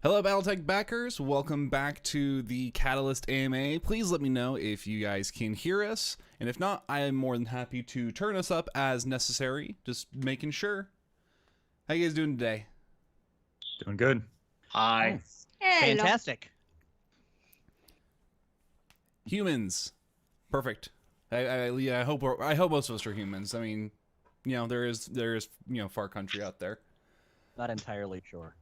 Hello, BattleTech backers. Welcome back to the Catalyst AMA. Please let me know if you guys can hear us, and if not, I am more than happy to turn us up as necessary. Just making sure. How you guys doing today? Doing good. Hi. Fantastic. Humans. Perfect. I hope most of us are humans. I mean, you know, there is far country out there. Not entirely sure.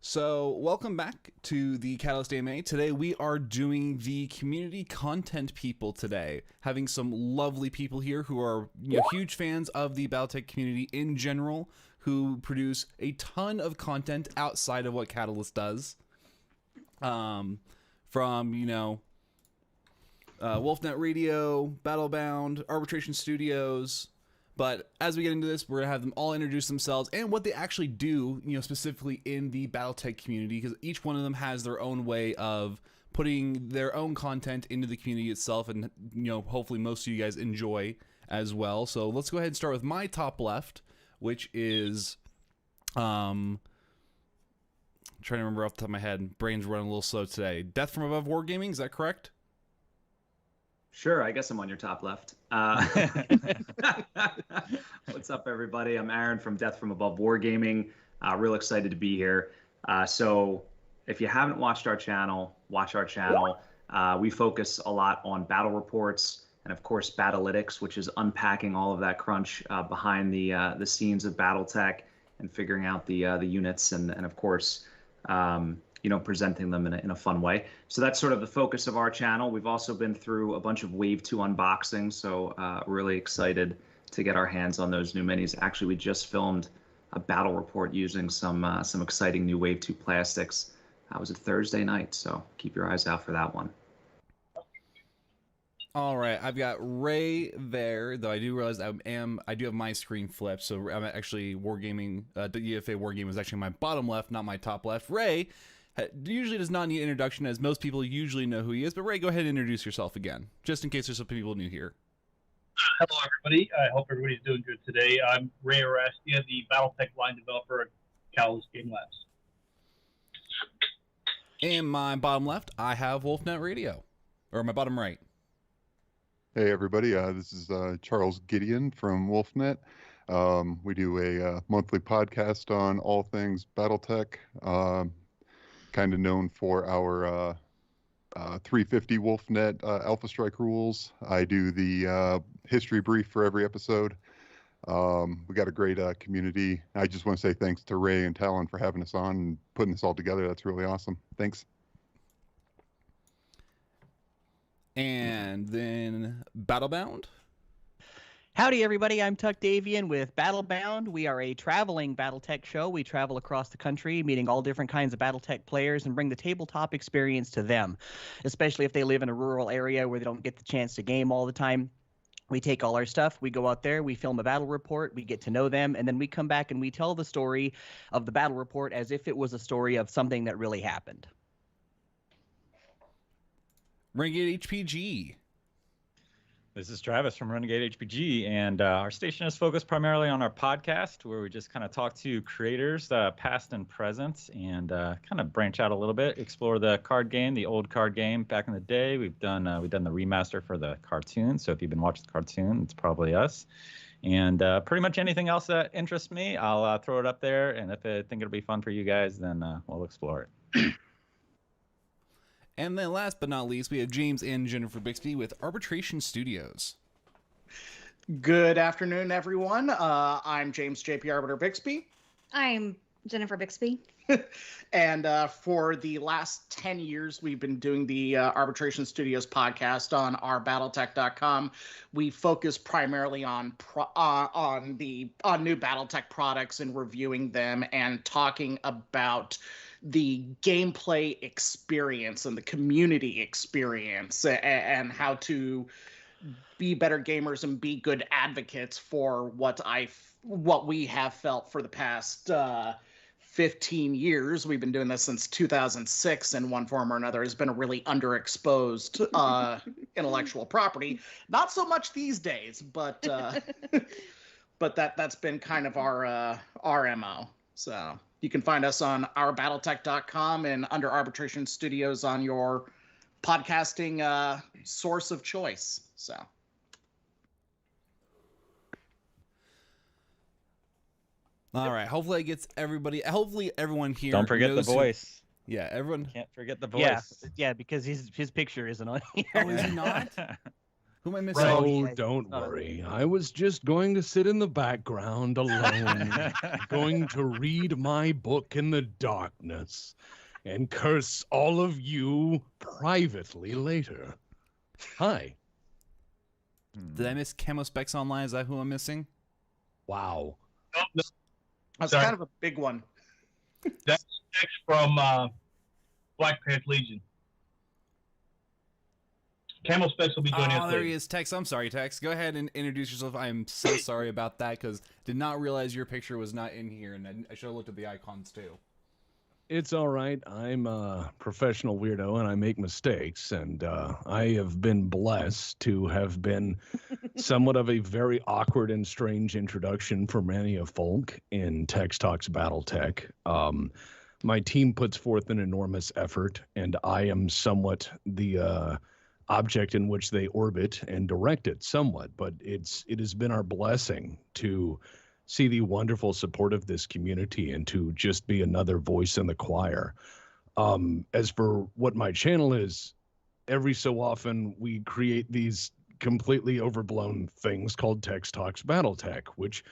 So, welcome back to the Catalyst AMA. Today we are doing the community content people today. Having some lovely people here who are huge fans of the BattleTech community in general, who produce a ton of content outside of what Catalyst does. From, WolfNet Radio, Battlebound, Arbitration Studios. But as we get into this, we're going to have them all introduce themselves and what they actually do, specifically in the BattleTech community, because each one of them has their own way of putting their own content into the community itself, and, hopefully most of you guys enjoy as well. So let's go ahead and start with my top left, which is, I'm trying to remember off the top of my head. Brain's running a little slow today. Death from Above Wargaming, is that correct? Sure, I guess I'm on your top left. What's up, everybody? I'm Aaron from Death from Above Wargaming. Real excited to be here. So if you haven't watched our channel, watch our channel. We focus a lot on battle reports and, of course, Battlelytics, which is unpacking all of that crunch behind the scenes of BattleTech and figuring out the units and of course, presenting them in a fun way. So that's sort of the focus of our channel. We've also been through a bunch of Wave 2 unboxings, so really excited to get our hands on those new minis. Actually, we just filmed a battle report using some exciting new Wave 2 plastics. That was a Thursday night, so keep your eyes out for that one. All right, I've got Ray there, though I do realize I do have my screen flipped, so I'm actually Wargaming, DFA Wargaming is actually my bottom left, not my top left. Ray usually does not need introduction, as most people usually know who he is, but Ray, go ahead and introduce yourself again, just in case there's some people new here. Hello, everybody. I hope everybody's doing good today. I'm Ray Arrestia, the BattleTech line developer at Catalyst Game Labs. And my bottom left, I have WolfNet Radio, or my bottom right. Hey, everybody. This is Charles Gideon from WolfNet. We do a monthly podcast on all things BattleTech. Kind of known for our 350 WolfNet Alpha Strike rules. I do the history brief for every episode. We got a great community. I just want to say thanks to Ray and Talon for having us on and putting this all together. That's really awesome. Thanks. And then Battlebound. Howdy, everybody. I'm Tuck Davion with Battlebound. We are a traveling BattleTech show. We travel across the country, meeting all different kinds of BattleTech players and bring the tabletop experience to them, especially if they live in a rural area where they don't get the chance to game all the time. We take all our stuff, we go out there, we film a battle report, we get to know them, and then we come back and we tell the story of the battle report as if it was a story of something that really happened. Renegade HPG. This is Travis from Renegade HPG, and our station is focused primarily on our podcast, where we just kind of talk to creators, past and present, and kind of branch out a little bit, explore the card game, the old card game back in the day. We've done the remaster for the cartoon, so if you've been watching the cartoon, it's probably us. And pretty much anything else that interests me, I'll throw it up there, and if I think it'll be fun for you guys, then we'll explore it. And then last but not least, we have James and Jennifer Bixby with Arbitration Studios. Good afternoon, everyone. I'm James JP Arbiter Bixby. I'm Jennifer Bixby. And for the last 10 years, we've been doing the Arbitration Studios podcast on our BattleTech.com. We focus primarily on new BattleTech products and reviewing them and talking about the gameplay experience and the community experience and how to be better gamers and be good advocates for what we have felt for the past 15 years. We've been doing this since 2006 in one form or another. Has been a really underexposed intellectual property. Not so much these days, but but that's been kind of our MO. So you can find us on ourbattletech.com and under Arbitration Studios on your podcasting source of choice. So. All right. Hopefully it gets everybody. Hopefully everyone here. Don't forget the knows voice. Yeah, everyone. Can't forget the voice. Yeah, because his picture isn't on here. Oh, is he not? Who am I missing? Oh, don't worry. I was just going to sit in the background alone, going to read my book in the darkness and curse all of you privately later. Hi. Did I miss CamoSpecs Online? Is that who I'm missing? Wow. No, That's Sorry. kind of a big one. that's text from Black Panther Legion. CamoSpecs will be doing it. Oh, there he is, Tex. I'm sorry, Tex. Go ahead and introduce yourself. I'm so sorry about that because did not realize your picture was not in here, and I should have looked at the icons too. It's all right. I'm a professional weirdo and I make mistakes. And I have been blessed to have been somewhat of a very awkward and strange introduction for many of folk in Tex Talks BattleTech. My team puts forth an enormous effort, and I am somewhat the object in which they orbit and direct it somewhat. But it has been our blessing to see the wonderful support of this community and to just be another voice in the choir. As for what my channel is, every so often we create these completely overblown things called Tex Talks BattleTech, which,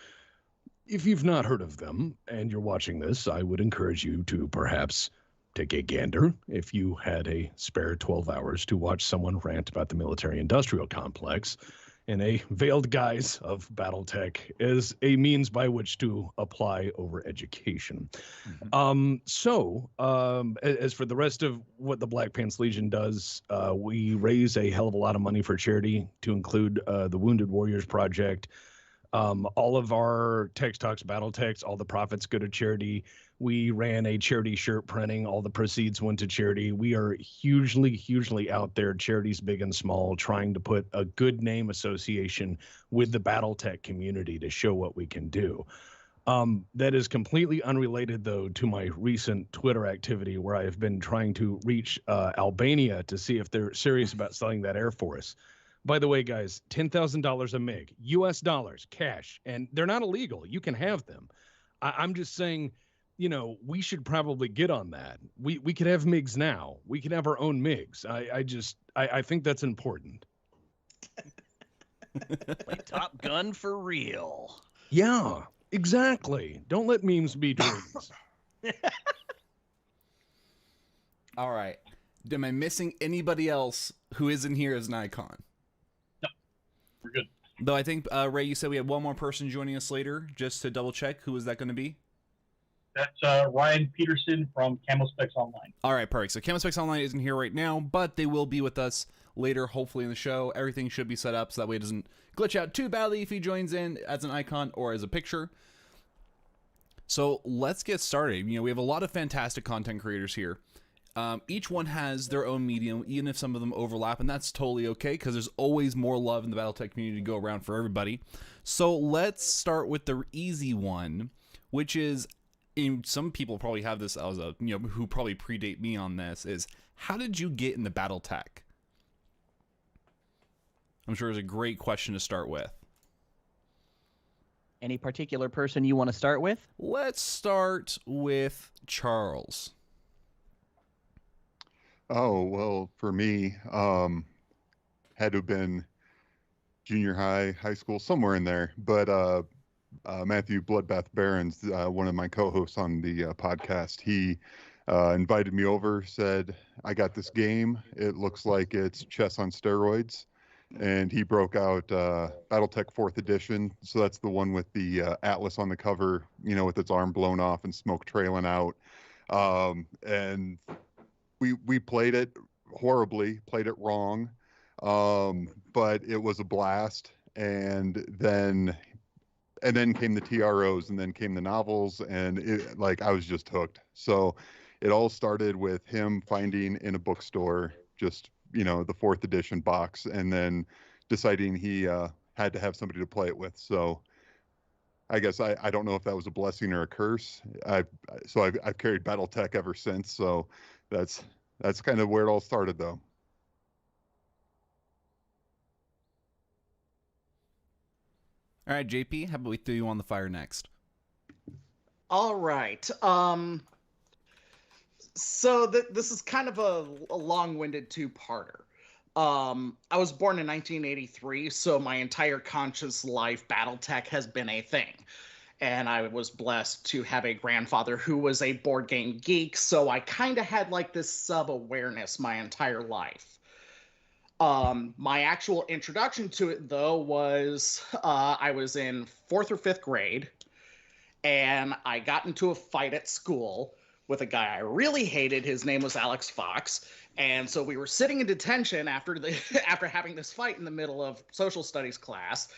if you've not heard of them and you're watching this, I would encourage you to perhaps take a gander if you had a spare 12 hours to watch someone rant about the military-industrial complex in a veiled guise of BattleTech as a means by which to apply over education. As for the rest of what the Black Pants Legion does, we raise a hell of a lot of money for charity, to include the Wounded Warriors Project. All of our Tex Talks BattleTechs, all the profits go to charity. We ran a charity shirt printing. All the proceeds went to charity. We are hugely out there, charities big and small, trying to put a good name association with the BattleTech community to show what we can do. That is completely unrelated, though, to my recent Twitter activity where I have been trying to reach Albania to see if they're serious about selling that air for us. By the way, guys, $10,000 a MiG, US dollars, cash, and they're not illegal. You can have them. I'm just saying, you know, we should probably get on that. We could have MiGs now. We can have our own MiGs. I think that's important. Play Top Gun for real. Yeah, exactly. Don't let memes be dreams. All right. Am I missing anybody else who isn't here as an icon? We're good. Though I think, Ray, you said we had one more person joining us later, just to double check. Who is that going to be? That's Ryan Peterson from CamoSpecs Online. All right, perfect. So CamoSpecs Online isn't here right now, but they will be with us later, hopefully in the show. Everything should be set up so that way it doesn't glitch out too badly if he joins in as an icon or as a picture. So let's get started. You know, we have a lot of fantastic content creators here. Each one has their own medium, even if some of them overlap, and that's totally okay because there's always more love in the BattleTech community to go around for everybody. So let's start with the easy one, which is, some people probably have this as a, you know, who probably predate me on this, is how did you get into BattleTech? I'm sure it's a great question to start with. Any particular person you want to start with? Let's start with Charles. Oh, well, for me, had to have been junior high, high school, somewhere in there. But Matthew Bloodbath Barons, one of my co-hosts on the podcast, he invited me over, said, I got this game. It looks like it's chess on steroids. And he broke out BattleTech 4th edition. So that's the one with the Atlas on the cover, you know, with its arm blown off and smoke trailing out. And we played it horribly, played it wrong, but it was a blast. And then came the TROs, and then came the novels, and it, like, I was just hooked. So it all started with him finding in a bookstore just, you know, the 4th edition box, and then deciding he had to have somebody to play it with. So I guess I don't know if that was a blessing or a curse. I've carried BattleTech ever since. So that's kind of where it all started, though. All right, JP, how about we throw you on the fire next? All right. So this is kind of a long-winded two-parter. I was born in 1983, so my entire conscious life, BattleTech has been a thing. And I was blessed to have a grandfather who was a board game geek, so I kind of had like this sub-awareness my entire life. My actual introduction to it, though, was I was in 4th or 5th grade, and I got into a fight at school with a guy I really hated. His name was Alex Fox. And so we were sitting in detention after having this fight in the middle of social studies class,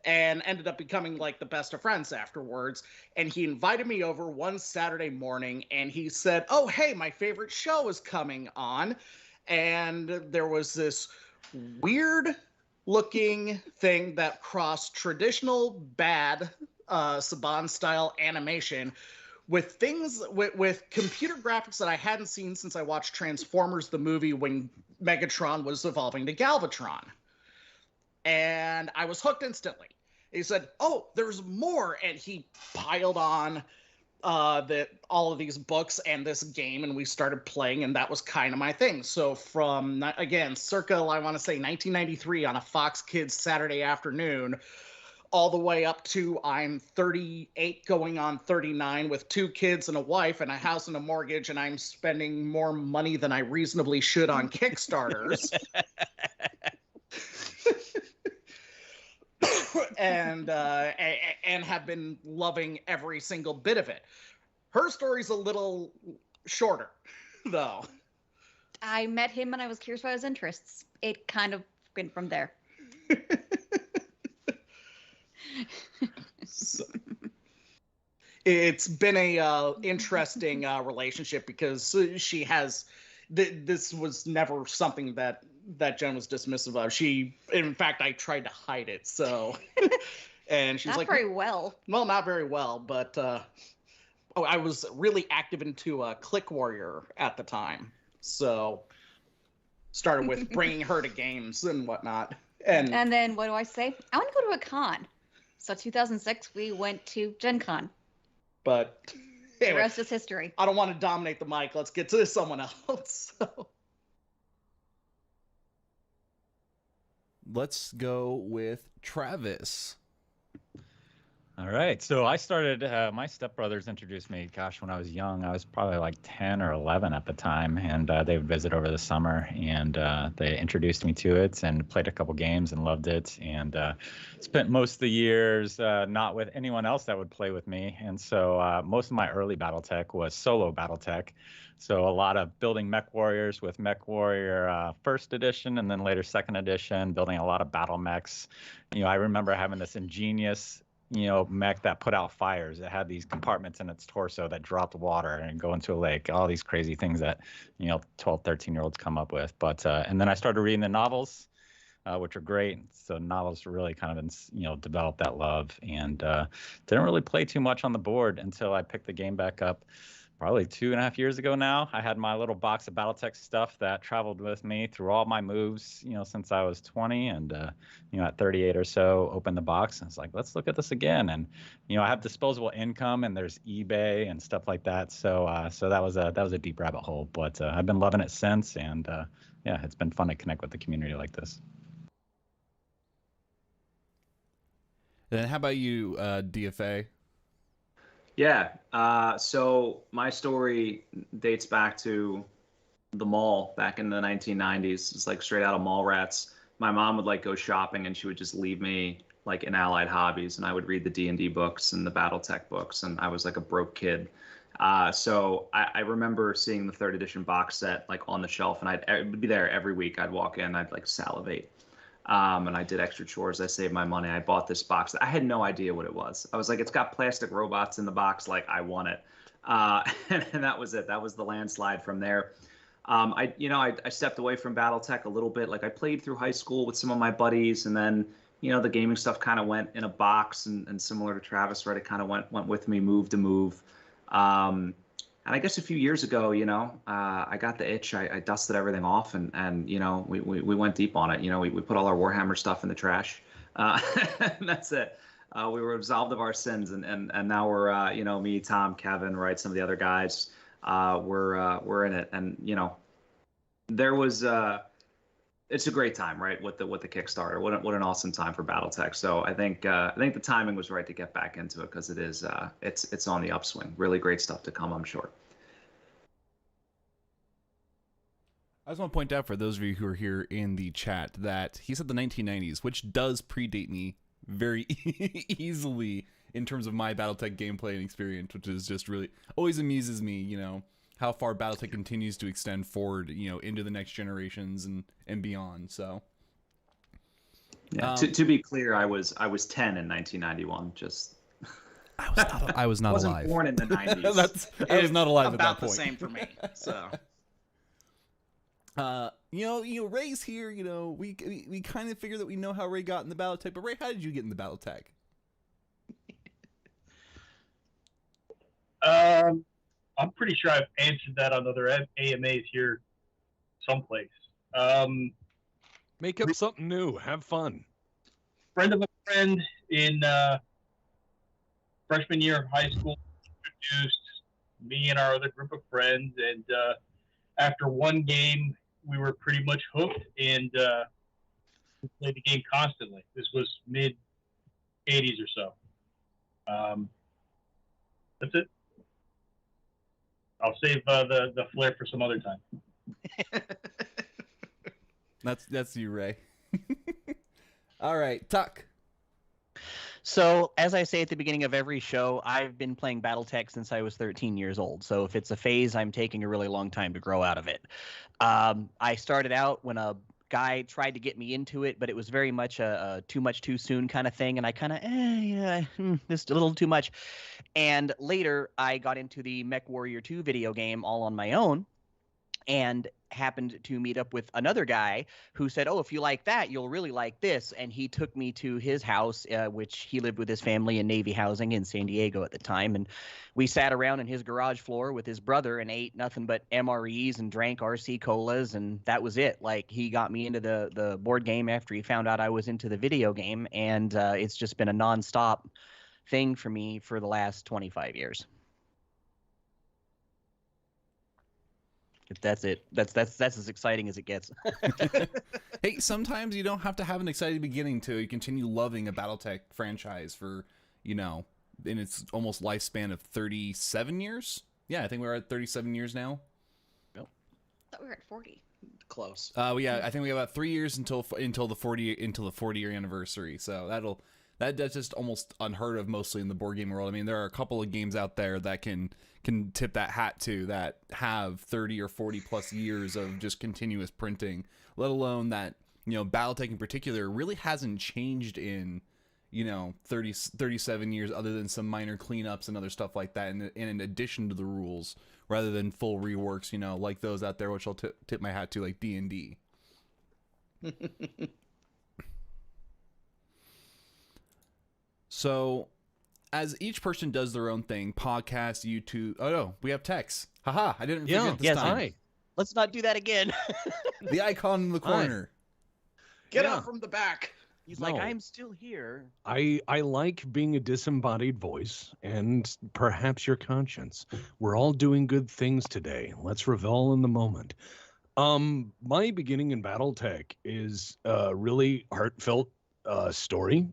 and ended up becoming like the best of friends afterwards. And he invited me over one Saturday morning, and he said, "Oh, hey, my favorite show is coming on." And there was this weird looking thing that crossed traditional bad Saban style animation with things with computer graphics that I hadn't seen since I watched Transformers the movie when Megatron was evolving to Galvatron. And I was hooked instantly. He said, "Oh, there's more," and he piled on all of these books and this game, and we started playing, and that was kind of my thing. So from, again, circa, I want to say 1993 on a Fox Kids Saturday afternoon, all the way up to I'm 38 going on 39 with 2 kids and a wife and a house and a mortgage, and I'm spending more money than I reasonably should on Kickstarters. and have been loving every single bit of it. Her story's a little shorter, though. I met him and I was curious about his interests. It kind of went from there. So, it's been a interesting relationship because she has this was never something that Jen was dismissive of. In fact, I tried to hide it. So, and she's not like, very well. Well, not very well, but I was really active into Click Warrior at the time. So, started with bringing her to games and whatnot. And then what do I say? I want to go to a con. So 2006, we went to Gen Con. But anyway, the rest is history. I don't want to dominate the mic. Let's get to someone else. So. Let's go with Travis. All right. So I started, my stepbrothers introduced me, gosh, when I was young. I was probably like 10 or 11 at the time. And they would visit over the summer. And they introduced me to it and played a couple games and loved it. And spent most of the years not with anyone else that would play with me. And so most of my early BattleTech was solo BattleTech. So a lot of building Mech Warriors with Mech Warrior first edition and then later second edition, building a lot of battle mechs. You know, I remember having this ingenious mech that put out fires. It had these compartments in its torso that dropped water and go into a lake, all these crazy things that, 12, 13-year-olds come up with. But, and then I started reading the novels, which are great. So novels really kind of, developed that love, and didn't really play too much on the board until I picked the game back up. Probably 2.5 years ago now. I had my little box of BattleTech stuff that traveled with me through all my moves, since I was 20, and at 38 or so, opened the box and was like, let's look at this again. And I have disposable income, and there's eBay and stuff like that. So that was a deep rabbit hole, but I've been loving it since, and yeah, it's been fun to connect with the community like this. Then how about you, DFA? Yeah, so my story dates back to the mall back in the 1990s. It's like straight out of Mallrats. My mom would like go shopping, and she would just leave me like in Allied Hobbies, and I would read the D&D books and the BattleTech books, and I was like a broke kid. So I remember seeing the 3rd edition box set like on the shelf, and I would be there every week. I'd walk in, I'd like salivate. And I did extra chores. I saved my money. I bought this box. I had no idea what it was. I was like, it's got plastic robots in the box. Like, I want it. And that was it. That was the landslide from there. I stepped away from BattleTech a little bit. Like, I played through high school with some of my buddies, and then the gaming stuff kind of went in a box, and similar to Travis, right? It kind of went with me, move to move. And I guess a few years ago, I got the itch. I dusted everything off, and we went deep on it. We put all our Warhammer stuff in the trash. And that's it. We were absolved of our sins, and now we're me, Tom, Kevin, right? Some of the other guys, we're in it, and there was it's a great time, right? With the Kickstarter, what an awesome time for BattleTech. So I think the timing was right to get back into it, because it is it's on the upswing. Really great stuff to come, I'm sure. I just want to point out for those of you who are here in the chat that he said the 1990s, which does predate me very easily in terms of my BattleTech gameplay and experience, which is just really always amuses me, how far BattleTech continues to extend forward, into the next generations and beyond. So, yeah. To be clear, I was 10 in 1991. Just I was not wasn't alive. Born in the 90s. I was not alive at that About point. the same for me. So. Ray's here. We kind of figure that we know how Ray got in the BattleTech, but Ray, how did you get in the BattleTech? I'm pretty sure I've answered that on other AMAs here someplace. Make up something new. Have fun. Friend of a friend in freshman year of high school introduced me and our other group of friends, and after one game, we were pretty much hooked, and we played the game constantly. This was mid 80s or so. That's it. I'll save the flair for some other time. That's you, Ray. All right, Tuck. So, as I say at the beginning of every show, I've been playing BattleTech since I was 13 years old. So if it's a phase, I'm taking a really long time to grow out of it. I started out when a guy tried to get me into it, but it was very much a too much too soon kind of thing, and I kind of this is a little too much. And later I got into the Mech Warrior 2 video game all on my own, and happened to meet up with another guy who said, "Oh, if you like that, you'll really like this." And he took me to his house, which he lived with his family in Navy housing in San Diego at the time. And we sat around in his garage floor with his brother and ate nothing but MREs and drank RC colas. And that was it. Like, he got me into the board game after he found out I was into the video game. And it's just been a nonstop thing for me for the last 25 years. That's it. That's as exciting as it gets. Hey, sometimes you don't have to have an exciting beginning to continue loving a BattleTech franchise for, in its almost lifespan of 37 years. Yeah, I think we're at 37 years now. I thought we were at 40. Close. Yeah, I think we have about 3 years until the 40-year anniversary. So that's just almost unheard of, mostly in the board game world. I mean, there are a couple of games out there that can tip that hat to, that have 30 or 40 plus years of just continuous printing, let alone that, BattleTech in particular really hasn't changed in, 37 years, other than some minor cleanups and other stuff like that, and in addition to the rules, rather than full reworks, like those out there, which I'll tip my hat to, like D&D. So, as each person does their own thing, podcast, YouTube. Oh no, we have text. Haha, I didn't forget this time. Hi. Let's not do that again. The icon in the corner. Get out from the back. He's like, I'm still here. I like being a disembodied voice and perhaps your conscience. We're all doing good things today. Let's revel in the moment. My beginning in BattleTech is a really heartfelt story.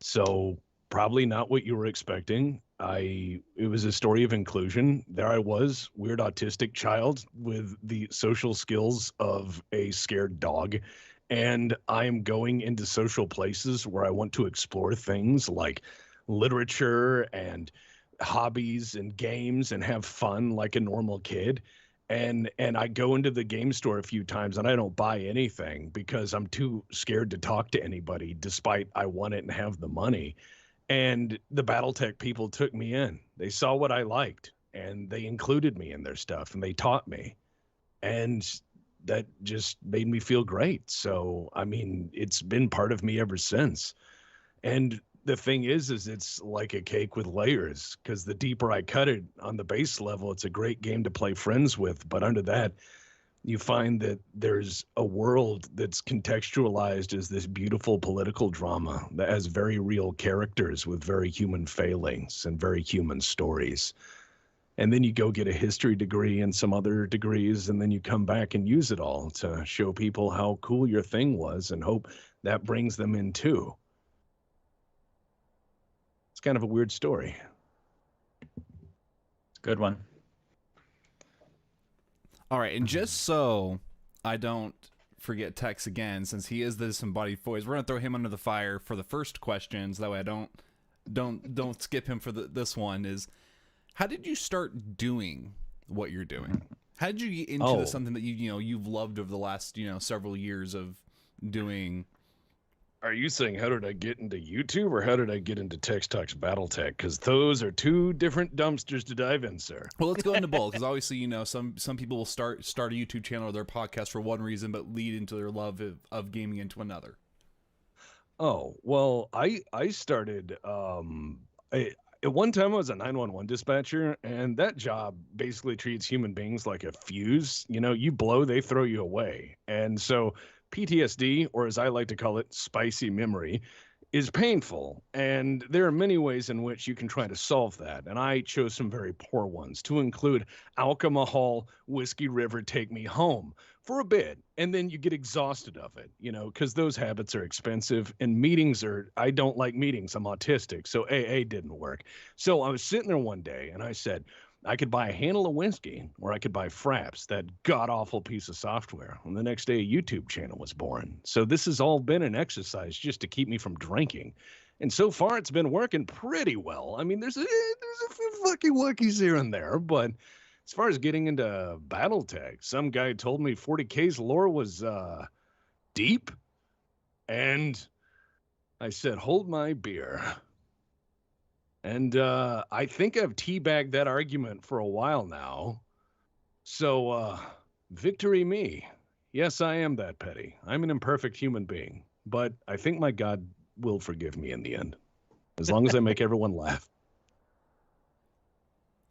So probably not what you were expecting. It was a story of inclusion. There I was, weird autistic child with the social skills of a scared dog. And I'm going into social places where I want to explore things like literature and hobbies and games and have fun like a normal kid. And I go into the game store a few times and I don't buy anything because I'm too scared to talk to anybody, despite I want it and have the money. And the BattleTech people took me in. They saw what I liked and they included me in their stuff and they taught me. And that just made me feel great. So, I mean, it's been part of me ever since. And the thing is it's like a cake with layers, because the deeper I cut it on the base level, it's a great game to play friends with. But under that, you find that there's a world that's contextualized as this beautiful political drama that has very real characters with very human failings and very human stories. And then you go get a history degree and some other degrees, and then you come back and use it all to show people how cool your thing was and hope that brings them in too. It's kind of a weird story. It's a good one. All right, and just so I don't forget Tex again, since he is the disembodied voice, we're gonna throw him under the fire for the first questions. That way, I don't skip him for this one. Is how did you start doing what you're doing? How did you get into this, something that you've loved over the last several years of doing? Are you saying how did I get into YouTube, or how did I get into Tex Talks BattleTech? Because those are two different dumpsters to dive in, sir. Well, let's go into both, because obviously some people will start a YouTube channel or their podcast for one reason, but lead into their love of gaming into another. Oh, well, I started at one time I was a 911 dispatcher, and that job basically treats human beings like a fuse. You blow, they throw you away. And so PTSD, or as I like to call it, spicy memory, is painful. And there are many ways in which you can try to solve that. And I chose some very poor ones, to include Alcohol, Whiskey River, Take Me Home for a bit. And then you get exhausted of it, because those habits are expensive, and I don't like meetings. I'm autistic. So AA didn't work. So I was sitting there one day and I said, I could buy a handle of whiskey, or I could buy Fraps, that god-awful piece of software. And the next day, a YouTube channel was born. So this has all been an exercise just to keep me from drinking. And so far, it's been working pretty well. I mean, there's a few fucky wookies here and there, but as far as getting into BattleTech, some guy told me 40K's lore was deep. And I said, hold my beer. And I think I've teabagged that argument for a while now. So, victory me. Yes, I am that petty. I'm an imperfect human being. But I think my God will forgive me in the end. As long as I make everyone laugh.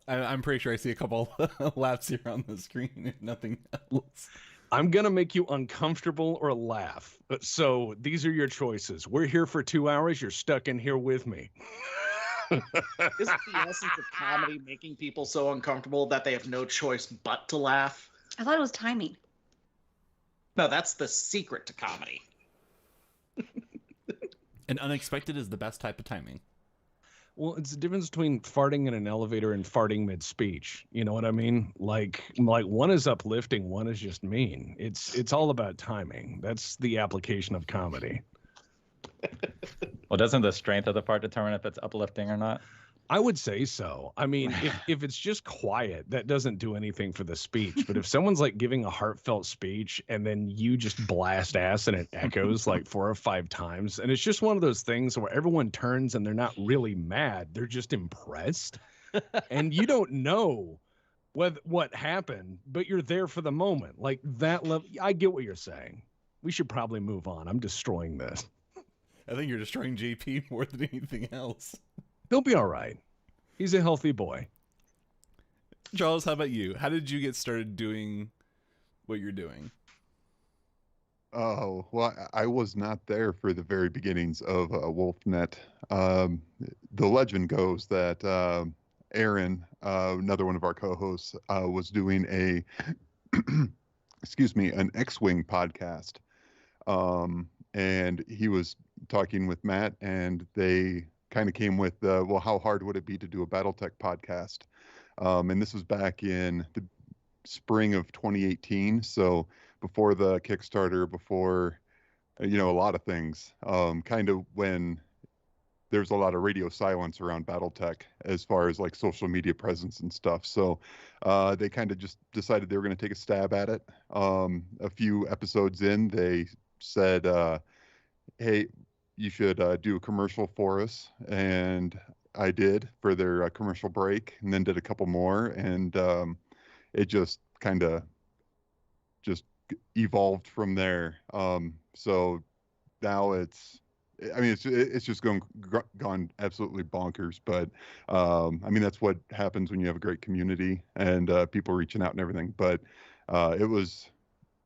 I'm pretty sure I see a couple laughs here on the screen, if nothing else. I'm going to make you uncomfortable or laugh. So these are your choices. We're here for 2 hours. You're stuck in here with me. Isn't the essence of comedy making people so uncomfortable that they have no choice but to laugh? I thought it was timing. No, that's the secret to comedy. And unexpected is the best type of timing. Well, it's the difference between farting in an elevator and farting mid-speech. You know what I mean? Like one is uplifting, one is just mean. It's all about timing. That's the application of comedy. Well, doesn't the strength of the part determine if it's uplifting or not? I would say so. I mean, if it's just quiet, that doesn't do anything for the speech. But if someone's like giving a heartfelt speech and then you just blast ass and it echoes like 4 or 5 times, and it's just one of those things where everyone turns and they're not really mad, they're just impressed. And you don't know what happened, but you're there for the moment. Like that level. I get what you're saying. We should probably move on. I'm destroying this. I think you're destroying JP more than anything else. He'll be all right. He's a healthy boy. Charles, how about you? How did you get started doing what you're doing? Oh, well, I was not there for the very beginnings of WolfNet. The legend goes that Aaron, another one of our co-hosts, was doing an X-Wing podcast. And he was talking with Matt, and they kind of came with, well, how hard would it be to do a BattleTech podcast? And this was back in the spring of 2018. So before the Kickstarter, before, a lot of things, kind of when there's a lot of radio silence around BattleTech as far as like social media presence and stuff. So they kind of just decided they were going to take a stab at it. A few episodes in, they said, hey, you should do a commercial for us. And I did for their commercial break, and then did a couple more. And it just kind of just evolved from there. So now I mean, it's just gone absolutely bonkers. But I mean, that's what happens when you have a great community and people reaching out and everything. But it was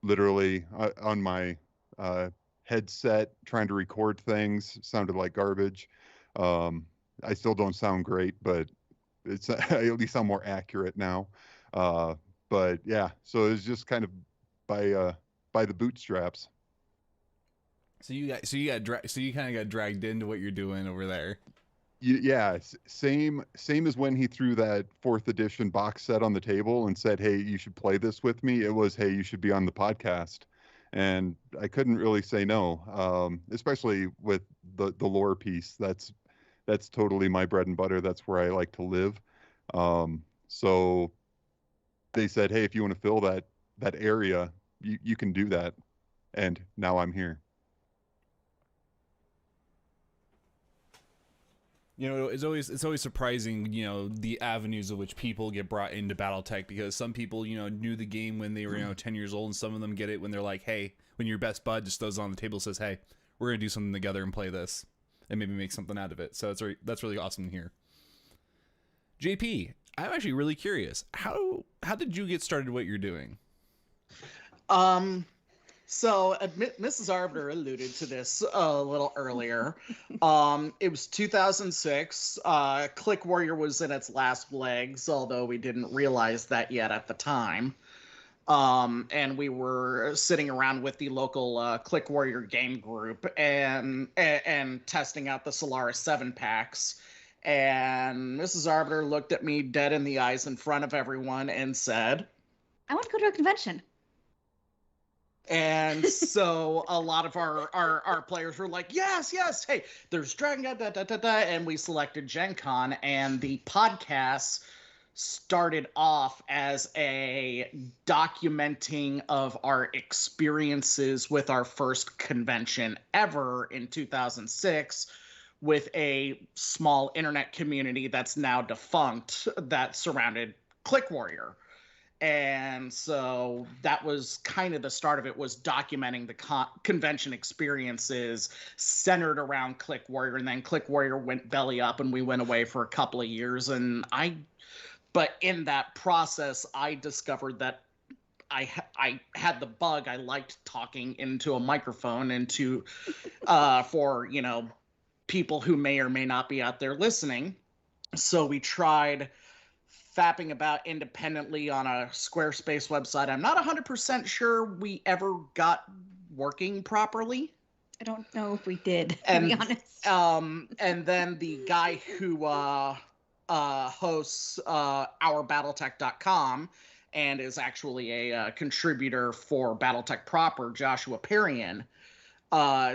literally on my headset trying to record things. Sounded like garbage. I still don't sound great, but it's at least I'm more accurate now. But yeah, so it's just kind of by the bootstraps. So you kind of got dragged into what you're doing over there. Yeah, same as when he threw that 4th edition box set on the table and said, "Hey, you should play this with me." It was, "Hey, you should be on the podcast," and I couldn't really say no, especially with the lore piece. That's totally my bread and butter. That's where I like to live. So they said, "Hey, if you want to fill that area, you can do that," and now I'm here. You know, it's always surprising, you know, the avenues of which people get brought into BattleTech, because some people, you know, knew the game when they were, 10 years old, and some of them get it when they're like, hey, when your best bud just throws on the table and says, hey, we're going to do something together and play this and maybe make something out of it. So that's really awesome to hear. JP, I'm actually really curious. How did you get started what you're doing? So Mrs. Arbiter alluded to this a little earlier. It was 2006. Click Warrior was in its last legs, although we didn't realize that yet at the time. And we were sitting around with the local Click Warrior game group and testing out the Solaris 7 packs. And Mrs. Arbiter looked at me dead in the eyes in front of everyone and said, I want to go to a convention. And so a lot of our players were like, yes, hey, there's Dragon God, and we selected Gen Con, and the podcast started off as a documenting of our experiences with our first convention ever in 2006, with a small internet community that's now defunct that surrounded Click Warrior. And so that was kind of the start of it, was documenting the convention experiences centered around Click Warrior. And then Click Warrior went belly up and we went away for a couple of years. But in that process, I discovered that I had the bug. I liked talking into a microphone and for, people who may or may not be out there listening. So we tried fapping about independently on a Squarespace website. I'm not 100% sure we ever got working properly. I don't know if we did, to be honest. And then the guy who hosts OurBattleTech.com and is actually a contributor for BattleTech proper, Joshua Perrian,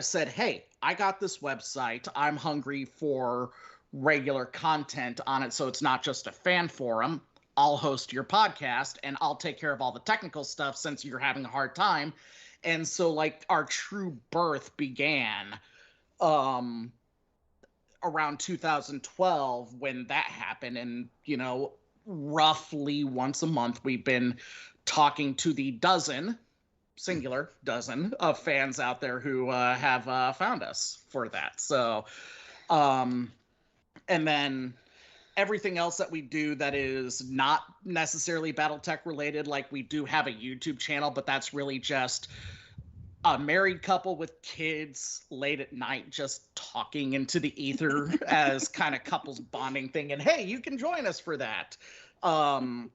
said, hey, I got this website. I'm hungry for regular content on it, so it's not just a fan forum. I'll host your podcast and I'll take care of all the technical stuff since you're having a hard time. And so like our true birth began around 2012 when that happened. And roughly once a month we've been talking to the singular dozen of fans out there who have found us for that. So and then everything else that we do that is not necessarily BattleTech related, like we do have a YouTube channel, but that's really just a married couple with kids late at night just talking into the ether as kind of couples bonding thing. And hey, you can join us for that. Kind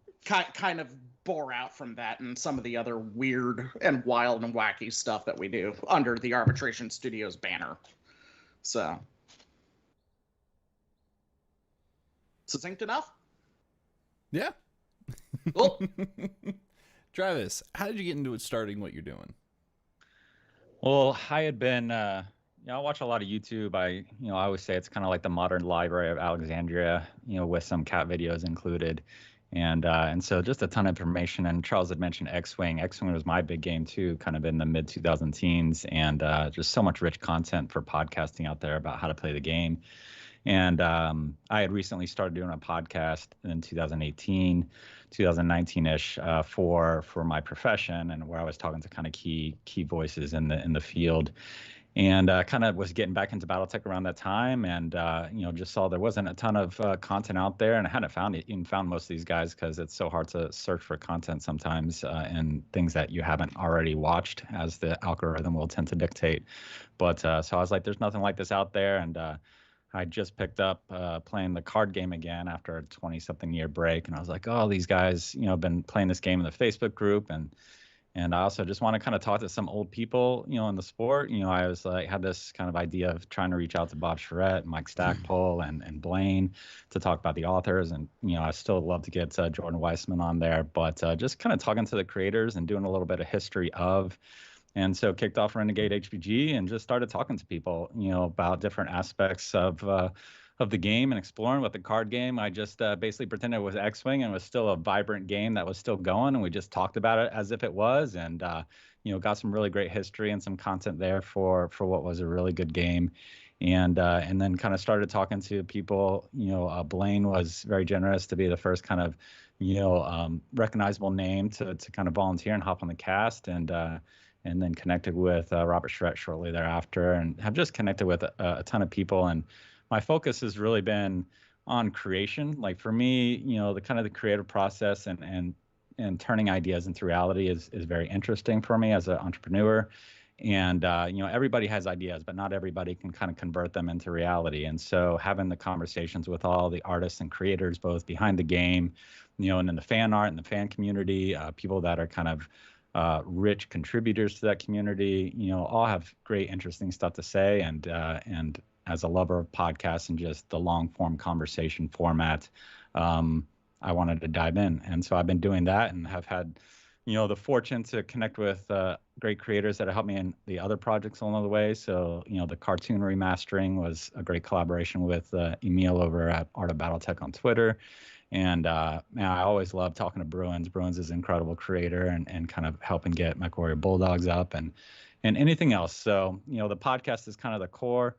of bore out from that and some of the other weird and wild and wacky stuff that we do under the Arbitration Studios banner. So... succinct enough? Yeah. Cool. Travis, how did you get into it starting what you're doing? Well, I had been, I watch a lot of YouTube. I always say it's kind of like the modern Library of Alexandria, with some cat videos included. And so just a ton of information. And Charles had mentioned X-Wing. X-Wing was my big game too, kind of in the mid 2010s, and just so much rich content for podcasting out there about how to play the game. And I had recently started doing a podcast in 2018, 2019-ish for my profession, and where I was talking to kind of key voices in the field. And kind of was getting back into BattleTech around that time, and just saw there wasn't a ton of content out there, and I hadn't found most of these guys because it's so hard to search for content sometimes, and things that you haven't already watched, as the algorithm will tend to dictate. But so I was like, there's nothing like this out there, and I just picked up playing the card game again after a 20-something year break, and I was like, oh, these guys, have been playing this game in the Facebook group, and I also just want to kind of talk to some old people, in the sport. I was like, had this kind of idea of trying to reach out to Bob Charette, Mike Stackpole, and Blaine to talk about the authors. And, I still love to get Jordan Weissman on there, but just kind of talking to the creators and doing a little bit of history of. And so kicked off Renegade HPG and just started talking to people, about different aspects of the game and exploring with the card game. I just basically pretended it was X-Wing and was still a vibrant game that was still going, and we just talked about it as if it was, and got some really great history and some content there for what was a really good game. And then kind of started talking to people. Blaine was very generous to be the first kind of recognizable name to kind of volunteer and hop on the cast, and then connected with Robert Charette shortly thereafter, and have just connected with a ton of people. And my focus has really been on creation. Like for me, the kind of the creative process and turning ideas into reality is very interesting for me as an entrepreneur. And everybody has ideas, but not everybody can kind of convert them into reality. And so having the conversations with all the artists and creators, both behind the game, and in the fan art and the fan community, people that are kind of rich contributors to that community, all have great, interesting stuff to say. And as a lover of podcasts and just the long form conversation format, I wanted to dive in. And so I've been doing that and have had, the fortune to connect with great creators that have helped me in the other projects along the way. So, the cartoon remastering was a great collaboration with Emil over at Art of BattleTech on Twitter. And I always love talking to Bruins. Bruins is an incredible creator and kind of helping get MechWarrior Bulldogs up and anything else. So, the podcast is kind of the core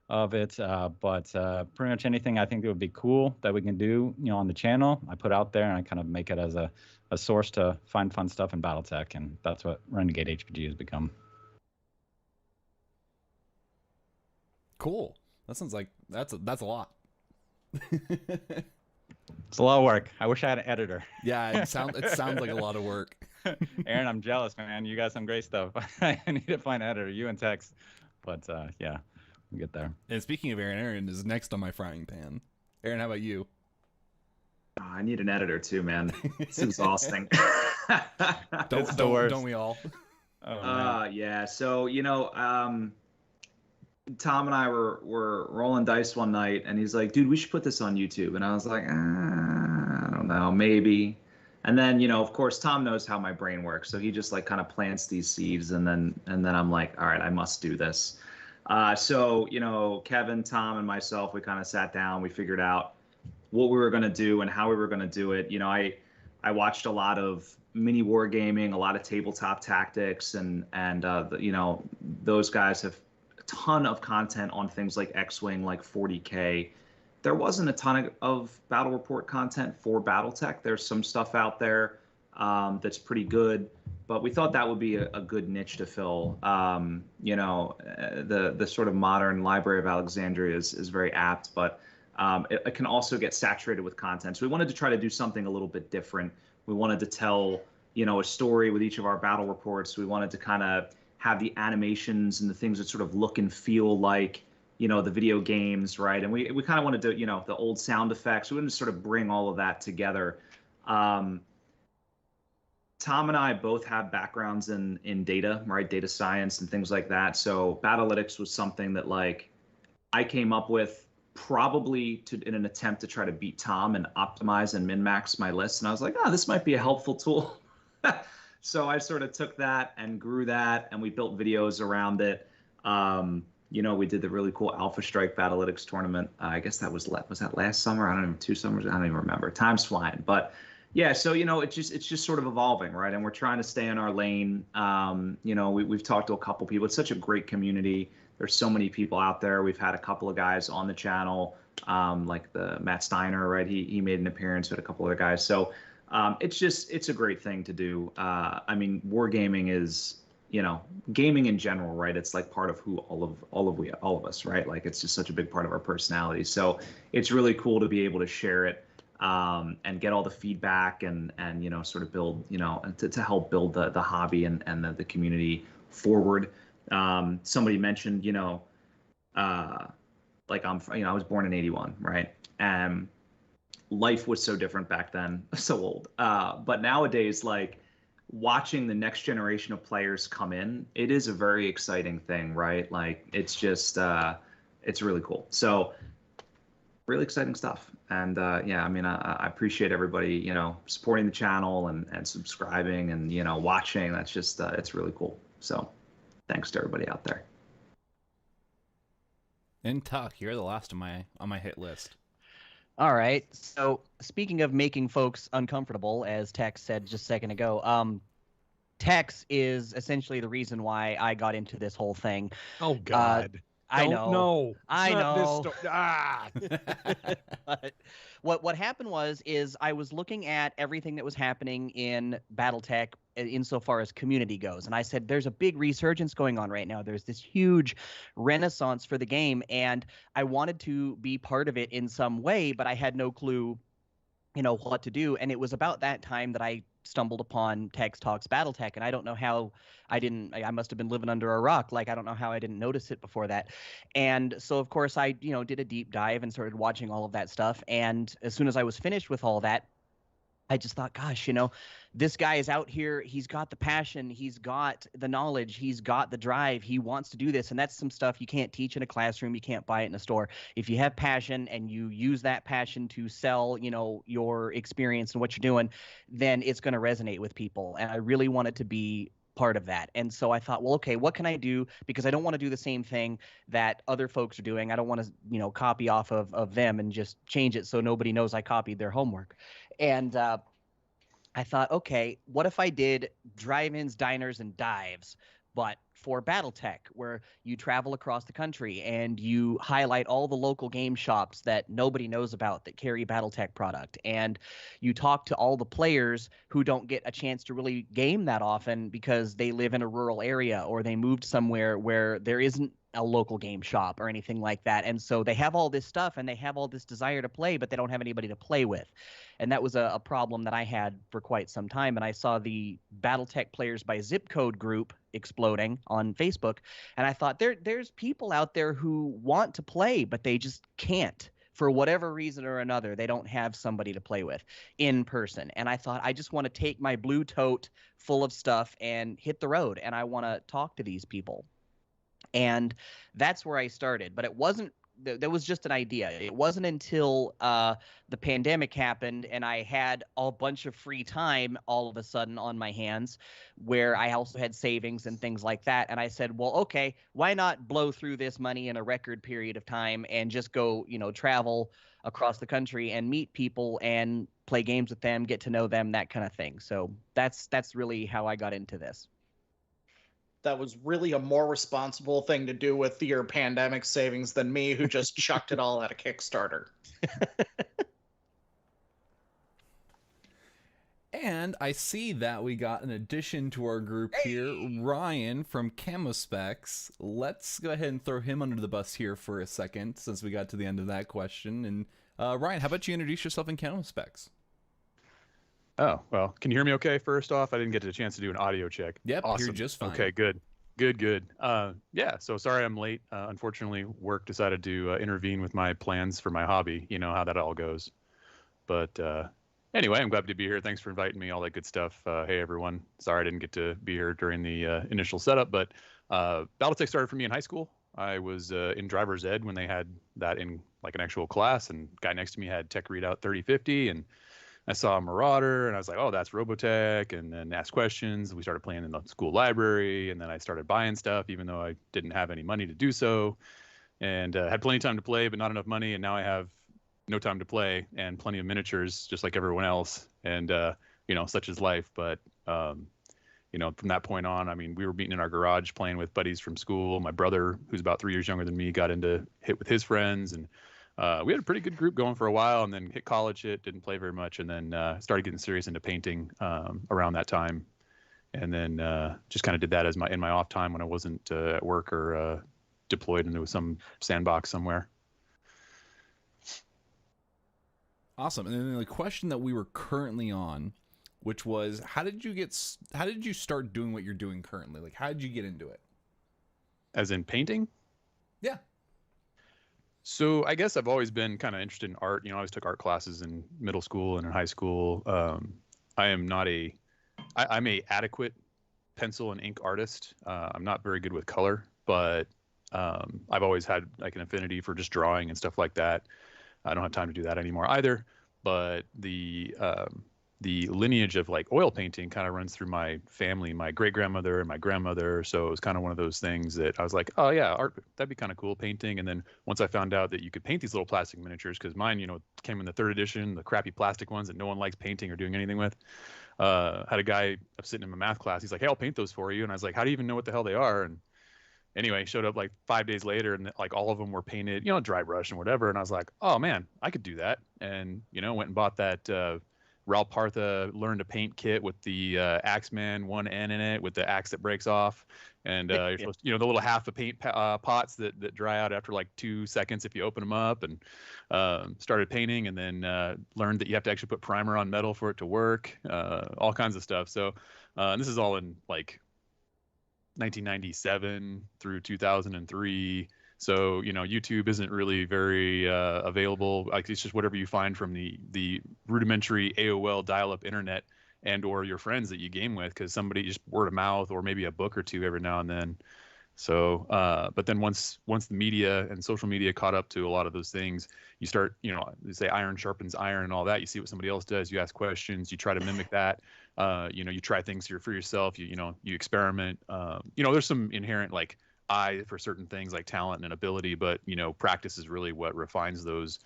of it, but pretty much anything I think it would be cool that we can do, on the channel, I put out there, and I kind of make it as a source to find fun stuff in BattleTech, and that's what Renegade HPG has become. Cool. That sounds like that's a lot. It's a lot of work. I wish I had an editor. Yeah, it sounds like a lot of work. Aaron, I'm jealous, man. You got some great stuff. I need to find an editor. You and Tex, but yeah. We'll get there. And speaking of Aaron is next on my frying pan. Aaron, how about you? I need an editor too, man. It's exhausting. Don't we all? Yeah. So Tom and I were rolling dice one night, and he's like, "Dude, we should put this on YouTube." And I was like, "I don't know, maybe." And then of course, Tom knows how my brain works, so he just like kind of plants these seeds, and then I'm like, "All right, I must do this." So, Kevin, Tom, and myself, we kind of sat down, we figured out what we were going to do and how we were going to do it. I watched a lot of mini wargaming, a lot of tabletop tactics, and those guys have a ton of content on things like X-Wing, like 40K. There wasn't a ton of battle report content for BattleTech. There's some stuff out there that's pretty good. But we thought that would be a good niche to fill. The sort of modern Library of Alexandria is very apt, but it can also get saturated with content. So we wanted to try to do something a little bit different. We wanted to tell, a story with each of our battle reports. We wanted to kind of have the animations and the things that sort of look and feel like, the video games, right? And we kind of wanted to, the old sound effects. We wanted to sort of bring all of that together. Tom and I both have backgrounds in data, right? Data science and things like that. So Battlelytics was something that like I came up with probably in an attempt to try to beat Tom and optimize and min-max my list. And I was like, this might be a helpful tool. So I sort of took that and grew that, and we built videos around it. We did the really cool Alpha Strike Battlelytics tournament. I guess that was that last summer? I don't know, 2 summers. I don't even remember. Time's flying, but. Yeah, so it's just sort of evolving, right? And we're trying to stay in our lane. We've talked to a couple people. It's such a great community. There's so many people out there. We've had a couple of guys on the channel like the Matt Steiner, right? He made an appearance with a couple other guys. So it's a great thing to do. I mean, wargaming is, gaming in general, right? It's like part of who all of us, right? Like it's just such a big part of our personality. So it's really cool to be able to share it and get all the feedback and sort of build, to help build the hobby and the community forward. Somebody mentioned, like I was born in '81, right? And life was so different back then, so old. But nowadays, like watching the next generation of players come in, it is a very exciting thing, right? Like it's just, it's really cool. So really exciting stuff. And yeah, I mean, I appreciate everybody, supporting the channel and subscribing and, watching. That's just, it's really cool. So thanks to everybody out there. And Tuck, you're the last on my hit list. All right. So speaking of making folks uncomfortable, as Tex said just a second ago, Tex is essentially the reason why I got into this whole thing. Oh God. I know. No. I know. But what happened is I was looking at everything that was happening in BattleTech insofar as community goes, and I said, "There's a big resurgence going on right now. There's this huge renaissance for the game, and I wanted to be part of it in some way, but I had no clue, what to do." And it was about that time that I stumbled upon Tex Talks BattleTech, and I don't know how I must have been living under a rock. Like, I don't know how I didn't notice it before that. And so, of course, I, did a deep dive and started watching all of that stuff. And as soon as I was finished with all that, I just thought, gosh, this guy is out here. He's got the passion. He's got the knowledge. He's got the drive. He wants to do this. And that's some stuff you can't teach in a classroom. You can't buy it in a store. If you have passion and you use that passion to sell, your experience and what you're doing, then it's going to resonate with people. And I really wanted to be part of that. And so I thought, well, okay, what can I do? Because I don't want to do the same thing that other folks are doing. I don't want to, copy off of them and just change it so nobody knows I copied their homework. And I thought, okay, what if I did drive-ins, diners, and dives, but for BattleTech, where you travel across the country and you highlight all the local game shops that nobody knows about that carry BattleTech product, and you talk to all the players who don't get a chance to really game that often because they live in a rural area or they moved somewhere where there isn't a local game shop or anything like that. And so they have all this stuff and they have all this desire to play, but they don't have anybody to play with. And that was a problem that I had for quite some time. And I saw the BattleTech Players by Zip Code group exploding on Facebook. And I thought there's people out there who want to play, but they just can't. For whatever reason or another, they don't have somebody to play with in person. And I thought, I just want to take my blue tote full of stuff and hit the road. And I want to talk to these people. And that's where I started. But it wasn't, that was just an idea. It wasn't until the pandemic happened and I had a bunch of free time all of a sudden on my hands, where I also had savings and things like that. And I said, well, okay, why not blow through this money in a record period of time and just go, travel across the country and meet people and play games with them, get to know them, that kind of thing. So that's really how I got into this. That was really a more responsible thing to do with your pandemic savings than me, who just chucked it all at a Kickstarter. And I see that we got an addition to our group here, Ryan from CamoSpecs. Let's go ahead and throw him under the bus here for a second, since we got to the end of that question. And Ryan, how about you introduce yourself in CamoSpecs? Oh, well, can you hear me okay first off? I didn't get a chance to do an audio check. Yep, awesome. you're just fine. Okay, good. Yeah, so sorry I'm late. Unfortunately, work decided to intervene with my plans for my hobby. You know how that all goes. But anyway, I'm glad to be here. Thanks for inviting me, all that good stuff. Hey, everyone. Sorry I didn't get to be here during the initial setup, but BattleTech started for me in high school. I was in driver's ed when they had that in like an actual class, and guy next to me had Tech Readout 3050, and I saw a Marauder and I was like, oh, that's Robotech, and then asked questions. We started playing in the school library, and then I started buying stuff even though I didn't have any money to do so, and had plenty of time to play but not enough money, and now I have no time to play and plenty of miniatures just like everyone else, and such is life. But from that point on, I mean, we were meeting in our garage playing with buddies from school. My brother, who's about 3 years younger than me, got into hit with his friends, and we had a pretty good group going for a while, and then hit college, didn't play very much, and then started getting serious into painting around that time, and then just kind of did that as in my off time when I wasn't at work or deployed into some sandbox somewhere. Awesome. And then the question that we were currently on, which was, how did you start doing what you're doing currently? Like, how did you get into it? As in painting? Yeah. So I guess I've always been kind of interested in art. I always took art classes in middle school and in high school. I'm a adequate pencil and ink artist. I'm not very good with color, but I've always had like an affinity for just drawing and stuff like that. I don't have time to do that anymore either. But the lineage of like oil painting kind of runs through my family, my great grandmother and my grandmother. So it was kind of one of those things that I was like, oh yeah, art, that'd be kind of cool, painting. And then once I found out that you could paint these little plastic miniatures, because mine, came in the 3rd edition, the crappy plastic ones that no one likes painting or doing anything with. Had a guy sitting in my math class. He's like, hey, I'll paint those for you. And I was like, how do you even know what the hell they are? And anyway, showed up like 5 days later, and like all of them were painted, dry brush and whatever. And I was like, oh man, I could do that. And went and bought that Ralph Partha Learn to Paint kit with the Axeman 1N in it with the axe that breaks off, and you're supposed to, the little half a paint pots that dry out after like 2 seconds if you open them up, and started painting, and then learned that you have to actually put primer on metal for it to work, all kinds of stuff. So this is all in like 1997 through 2003. So, YouTube isn't really very available. Like, it's just whatever you find from the rudimentary AOL dial-up internet and or your friends that you game with, because somebody just word of mouth or maybe a book or two every now and then. So, but then once the media and social media caught up to a lot of those things, you start, they say iron sharpens iron and all that. You see what somebody else does, you ask questions, you try to mimic that. You try things for yourself. You experiment. There's some inherent like eye for certain things like talent and ability, but practice is really what refines those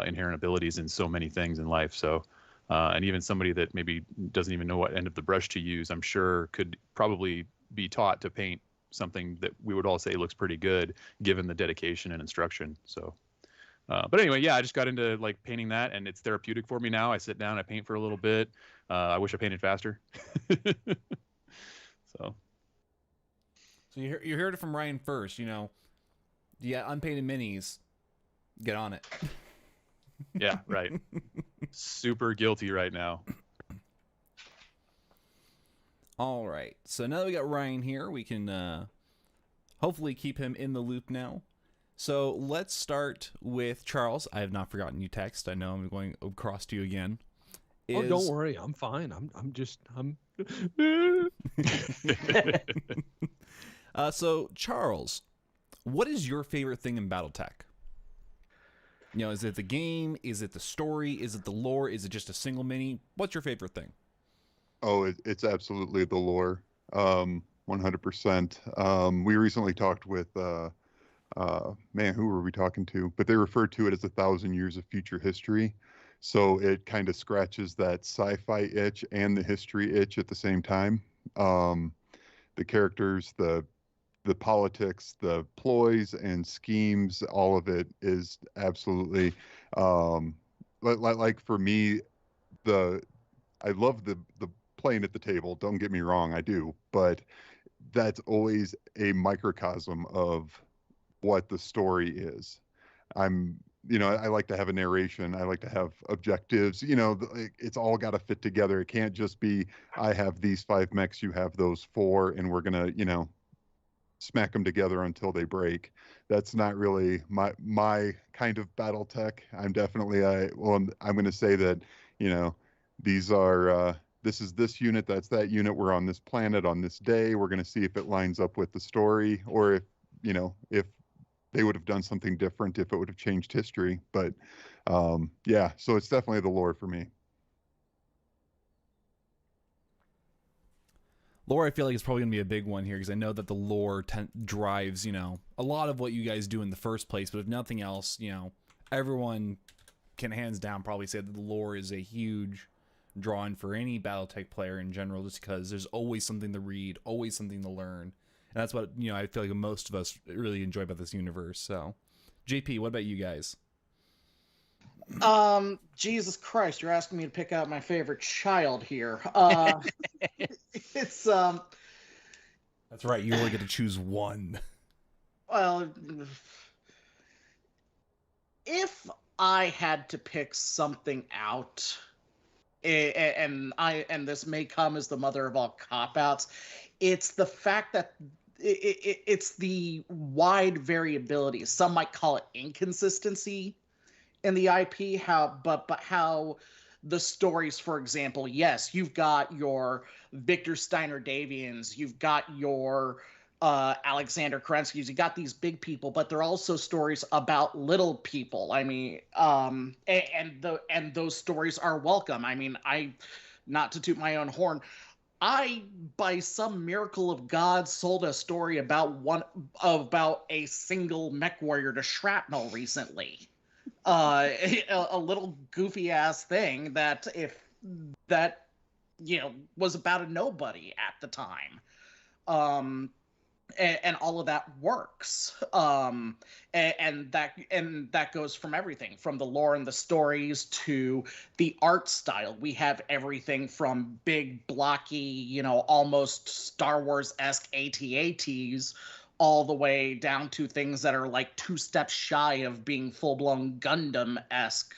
inherent abilities in so many things in life. So and even somebody that maybe doesn't even know what end of the brush to use, I'm sure could probably be taught to paint something that we would all say looks pretty good given the dedication and instruction. So but anyway, yeah, I just got into like painting that, and it's therapeutic for me now. I sit down, I paint for a little bit. I wish I painted faster. So you heard it from Ryan first. Yeah, unpainted minis, get on it. Yeah, right. Super guilty right now. All right. So now that we got Ryan here, we can hopefully keep him in the loop now. So let's start with Charles. I have not forgotten you text. I know I'm going across to you again. Oh, don't worry. I'm fine. I'm So Charles, what is your favorite thing in BattleTech? Is it the game? Is it the story? Is it the lore? Is it just a single mini? What's your favorite thing? Oh, it's absolutely the lore. 100%. We recently talked with man, who were we talking to? But they referred to it as 1,000 years of future history. So it kind of scratches that sci-fi itch and the history itch at the same time. The characters, the politics, the ploys and schemes, all of it is absolutely like for me, I love the playing at the table. Don't get me wrong, I do, but that's always a microcosm of what the story is. I like to have a narration. I like to have objectives. It's all got to fit together. It can't just be, I have these 5 mechs, you have those 4, and we're going to, smack them together until they break. That's not really my kind of BattleTech. I'm definitely, I'm going to say that, these are, this is this unit, that's that unit. We're on this planet on this day. We're going to see if it lines up with the story, or if they would have done something different, if it would have changed history. But yeah, so it's definitely the lore for me. Lore, I feel like it's probably going to be a big one here, because I know that the lore drives, a lot of what you guys do in the first place. But if nothing else, everyone can hands down probably say that the lore is a huge draw-in for any BattleTech player in general, just because there's always something to read, always something to learn. And that's what, I feel like most of us really enjoy about this universe. So, JP, what about you guys? Jesus Christ, you're asking me to pick out my favorite child here. It's That's right. You only get to choose one. well, if I had to pick something out, and this may come as the mother of all cop-outs, it's the fact that it's the wide variability. Some might call it inconsistency in the IP. But how the stories, for example, yes, you've got your Victor Steiner Davions, you've got your Alexander Kerensky's, you got these big people, but they're also stories about little people. I mean, and those stories are welcome. I mean, not to toot my own horn, I, by some miracle of God, sold a story about a single mech warrior to shrapnel recently. A little goofy ass thing that was about a nobody at the time. And all of that works. And that goes from everything from the lore and the stories to the art style. We have everything from big, blocky, almost Star Wars-esque AT-ATs all the way down to things that are like 2 steps shy of being full-blown Gundam-esque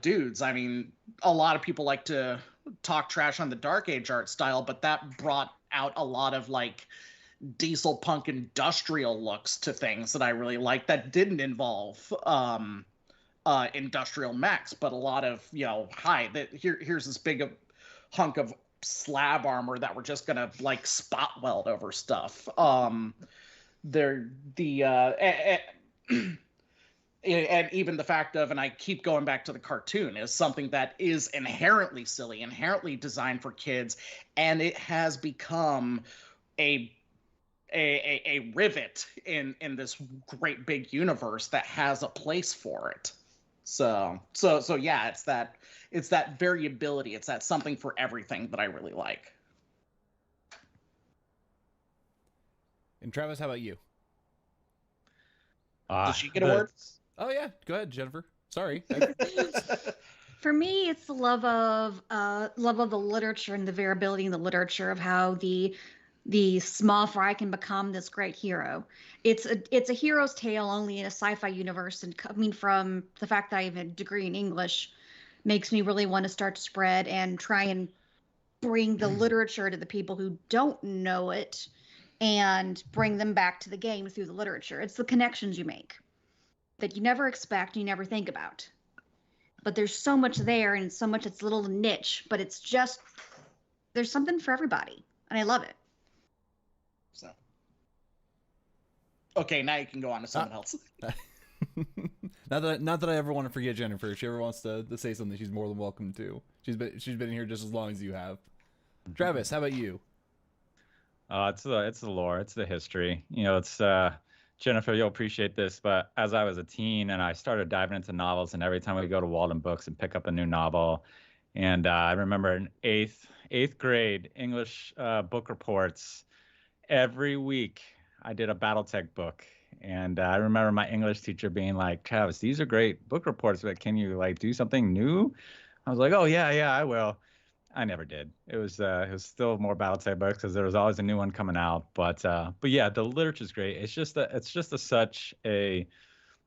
dudes. I mean, a lot of people like to talk trash on the Dark Age art style, but that brought out a lot of like diesel punk industrial looks to things that I really like that didn't involve industrial mechs, but a lot of here's this big hunk of slab armor that we're just gonna like spot weld over stuff. And even the fact of, and I keep going back to the cartoon, is something that is inherently silly, inherently designed for kids, and it has become a rivet in this great big universe that has a place for it. So yeah, it's that variability, it's that something for everything that I really like. And Travis, how about you? Did she get a word? Oh yeah, go ahead, Jennifer. Sorry. For me, it's the love of the literature and the variability in the literature of how the small fry can become this great hero. It's a hero's tale only in a sci-fi universe, and coming from the fact that I have a degree in English makes me really want to start to spread and try and bring the literature to the people who don't know it and bring them back to the game through the literature. It's the connections you make that you never expect, you never think about. But there's so much there, and so much, it's a little niche, but it's just, there's something for everybody, and I love it. So, okay, now you can go on to someone else. Not that I ever want to forget Jennifer. If she ever wants to say something, she's more than welcome to. She's been here just as long as you have. Travis, how about you? It's the lore, it's the history. It's Jennifer, you'll appreciate this, but as I was a teen and I started diving into novels, and every time we go to Walden Books and pick up a new novel, and I remember in eighth grade English book reports, every week I did a BattleTech book, and I remember my English teacher being like, "Travis, these are great book reports, but can you like do something new?" I was like, "Oh yeah, I will." I never did. It was still more BattleTech books because there was always a new one coming out. But yeah, the literature's great. It's just such a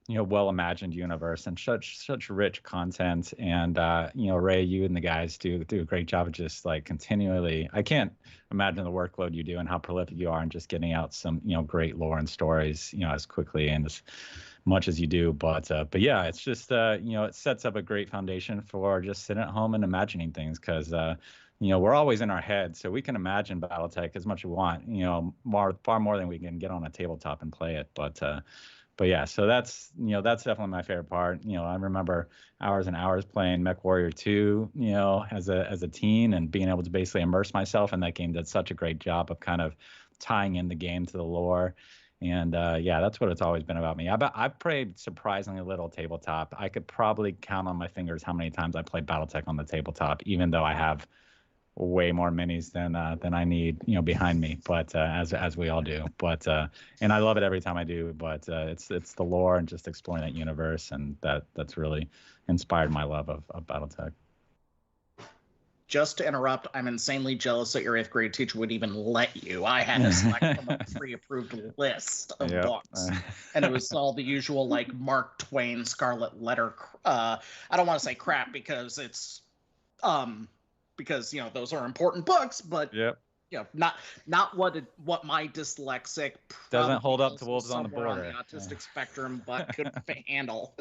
well imagined universe and such rich content. And Ray, you and the guys do a great job of just like continually. I can't imagine the workload you do and how prolific you are in just getting out some great lore and stories as quickly and as much as you do. But yeah, it's just it sets up a great foundation for just sitting at home and imagining things, because we're always in our head, so we can imagine BattleTech as much as we want, far more than we can get on a tabletop and play it. But yeah, so that's definitely my favorite part. I remember hours and hours playing Mech Warrior 2, as a teen, and being able to basically immerse myself in that game. Did such a great job of kind of tying in the game to the lore. And yeah, that's what it's always been about me. I've played surprisingly little tabletop. I could probably count on my fingers how many times I played BattleTech on the tabletop, even though I have way more minis than I need, behind me. But as we all do. But and I love it every time I do. But it's the lore and just exploring that universe, and that's really inspired my love of BattleTech. Just to interrupt, I'm insanely jealous that your 8th grade teacher would even let you. I had to select from a pre-approved list of books, and it was all the usual like Mark Twain Scarlet Letter. I don't want to say crap because it's because those are important books, but not what my dyslexic doesn't hold up to Wolves on the Border on the autistic spectrum, but could handle.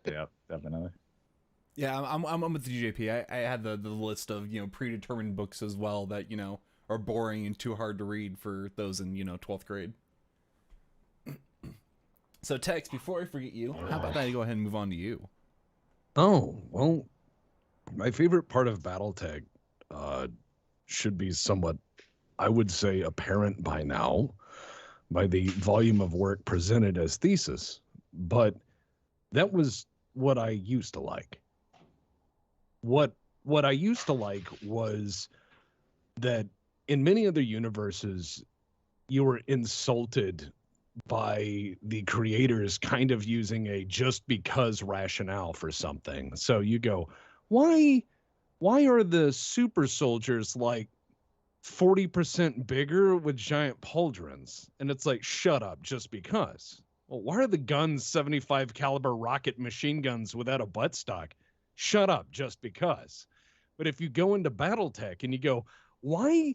Yep, definitely. Yeah, I'm with the DJP. I had the list of predetermined books as well that are boring and too hard to read for those in 12th grade. So Tex, before I forget you, how about I go ahead and move on to you? Oh well, my favorite part of BattleTech should be somewhat, I would say, apparent by now, by the volume of work presented as thesis. But that was what I used to like. What I used to like was that in many other universes, you were insulted by the creators kind of using a just because rationale for something. So you go, why are the super soldiers like 40% bigger with giant pauldrons? And it's like, shut up, just because. Well, why are the guns 75 caliber rocket machine guns without a buttstock? Shut up, just because. But if you go into BattleTech and you go, why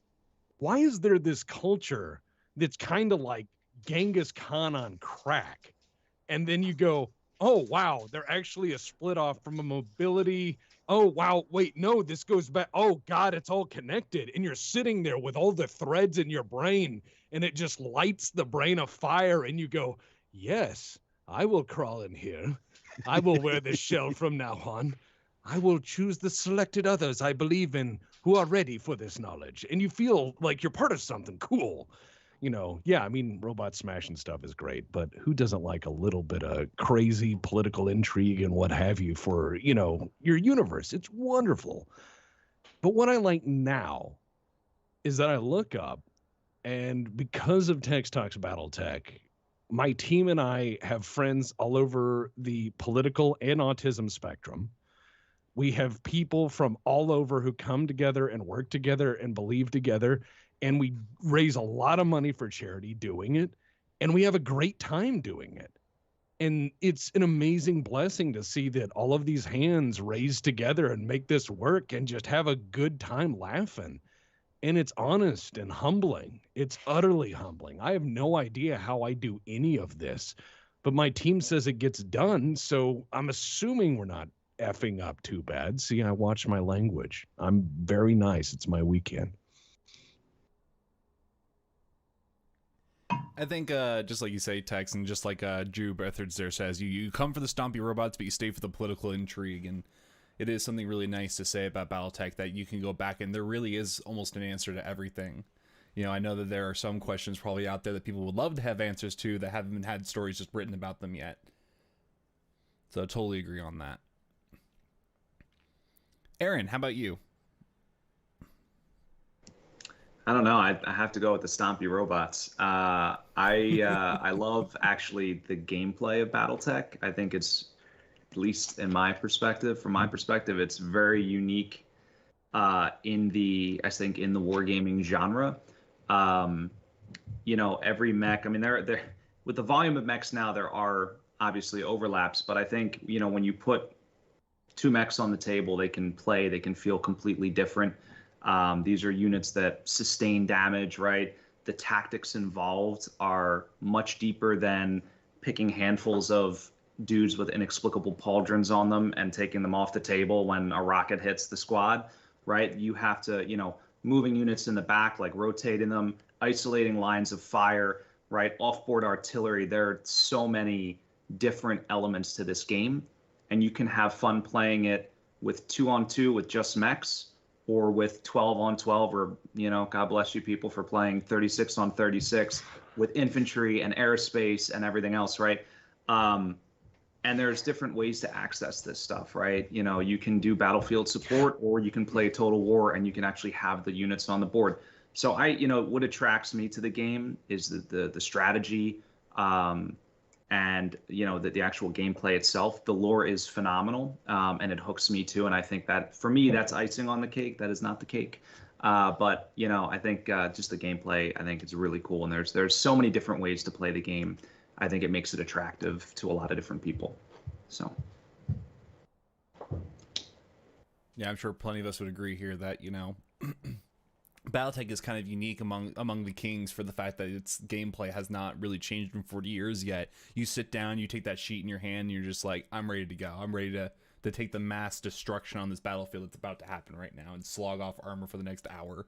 is there this culture that's kind of like Genghis Khan on crack? And then you go, oh, wow, they're actually a split off from a mobility. Oh, wow, wait, no, this goes back. Oh, God, it's all connected. And you're sitting there with all the threads in your brain, and it just lights the brain afire. And you go, yes, I will crawl in here. I will wear this shell from now on. I will choose the selected others I believe in who are ready for this knowledge. And you feel like you're part of something cool. Yeah, I mean, robot smashing stuff is great, but who doesn't like a little bit of crazy political intrigue and what have you for, your universe? It's wonderful. But what I like now is that I look up, and because of Tex Talks BattleTech, my team and I have friends all over the political and autism spectrum. We have people from all over who come together and work together and believe together, and we raise a lot of money for charity doing it, and we have a great time doing it. And it's an amazing blessing to see that all of these hands raise together and make this work and just have a good time laughing. And it's honest and humbling. It's utterly humbling. I have no idea how I do any of this, but my team says it gets done, so I'm assuming we're not effing up too bad. See, I watch my language. I'm very nice. It's my weekend. I think just like you say, Tex, and just like Drew Berthards there says, you come for the stompy robots, but you stay for the political intrigue. And it is something really nice to say about BattleTech, that you can go back and there really is almost an answer to everything. I know that there are some questions probably out there that people would love to have answers to that haven't had stories just written about them yet. So I totally agree on that. Aaron, how about you? I don't know. I have to go with the stompy robots. I love actually the gameplay of BattleTech. I think it's, at least in my perspective, it's very unique in the wargaming genre. Every mech. I mean, there with the volume of mechs now, there are obviously overlaps, but I think when you put two mechs on the table, they can feel completely different. These are units that sustain damage, right? The tactics involved are much deeper than picking handfuls of dudes with inexplicable pauldrons on them and taking them off the table when a rocket hits the squad, right? You have to, moving units in the back, like rotating them, isolating lines of fire, right? Offboard artillery. There are so many different elements to this game, and you can have fun playing it with 2-on-2 with just mechs, or with 12-on-12, or, God bless you people for playing 36-on-36 with infantry and aerospace and everything else, right? And there's different ways to access this stuff, right? You know, you can do battlefield support, or you can play Total War and you can actually have the units on the board. So you know, what attracts me to the game is the strategy, and you know, the actual gameplay itself. The lore is phenomenal, and it hooks me too. And I think that for me, that's icing on the cake. That is not the cake. But you know, I think just the gameplay, I think it's really cool. And there's so many different ways to play the game. I think it makes it attractive to a lot of different people. So. Yeah, I'm sure plenty of us would agree here that, you know, BattleTech is kind of unique among the kings for the fact that its gameplay has not really changed in 40 years yet. You sit down, you take that sheet in your hand, and you're just like, I'm ready to go. I'm ready to take the mass destruction on this battlefield that's about to happen right now and slog off armor for the next hour.